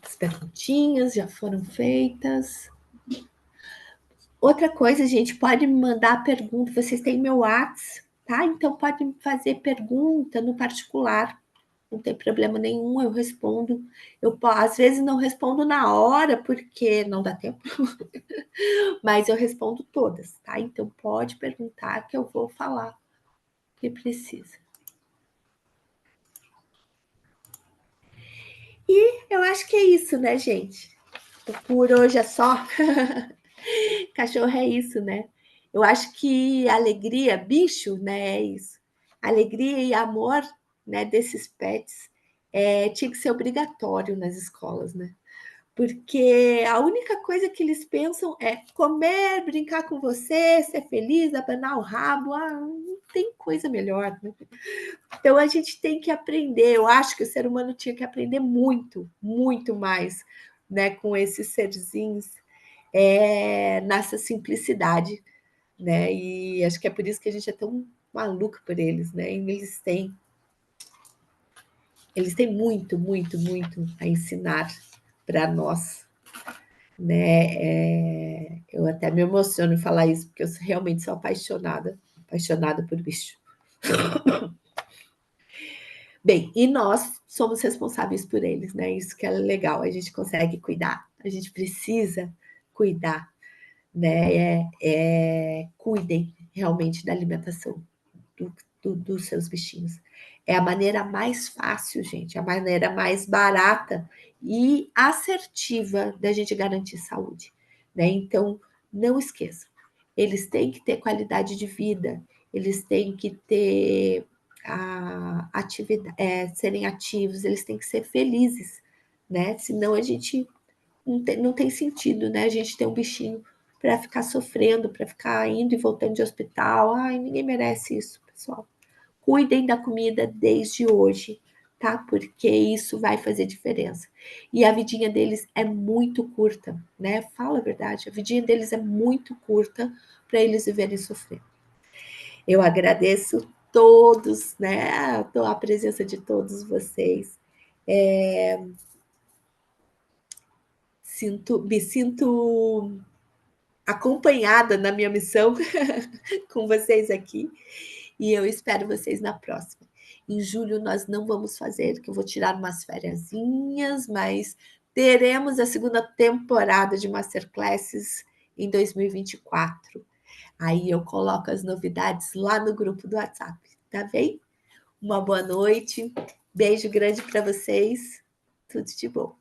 As perguntinhas já foram feitas. Outra coisa, gente, pode me mandar pergunta. Vocês têm meu WhatsApp, tá? Então, pode me fazer pergunta no particular. Não tem problema nenhum, eu respondo. Às vezes não respondo na hora, porque não dá tempo, mas eu respondo todas, tá? Então pode perguntar que eu vou falar o que precisa. E eu acho que é isso, né, gente? Por hoje é só. Cachorro é isso, né? Eu acho que alegria, bicho, né, é isso. Alegria e amor, né, desses pets tinha que ser obrigatório nas escolas, né? Porque a única coisa que eles pensam é comer, brincar com você, ser feliz, abanar o rabo. Não tem coisa melhor, né? Então a gente tem que aprender. Eu acho que o ser humano tinha que aprender muito, muito mais, né, com esses serzinhos, nessa simplicidade, né? E acho que é por isso que a gente é tão maluco por eles, né? E eles têm muito, muito, muito a ensinar para nós, né? Eu até me emociono em falar isso, porque eu realmente sou apaixonada por bicho. Bem, e nós somos responsáveis por eles, né? Isso que é legal, a gente consegue cuidar, a gente precisa cuidar, né? Cuidem realmente da alimentação dos seus bichinhos. É a maneira mais fácil, gente, a maneira mais barata e assertiva da gente garantir saúde, né? Então, não esqueçam, eles têm que ter qualidade de vida, eles têm que ter a atividade, serem ativos, eles têm que ser felizes, né? Senão a gente não tem sentido, né? A gente tem um bichinho para ficar sofrendo, para ficar indo e voltando de hospital. Ai, ninguém merece isso, pessoal. Cuidem da comida desde hoje, tá? Porque isso vai fazer diferença. E a vidinha deles é muito curta, né? Fala a verdade, a vidinha deles é muito curta para eles viverem sofrendo. Eu agradeço todos, né? A presença de todos vocês. Me sinto acompanhada na minha missão com vocês aqui. E eu espero vocês na próxima. Em julho nós não vamos fazer, que eu vou tirar umas fériasinhas, mas teremos a segunda temporada de Masterclasses em 2024. Aí eu coloco as novidades lá no grupo do WhatsApp, tá bem? Uma boa noite, beijo grande para vocês, tudo de bom.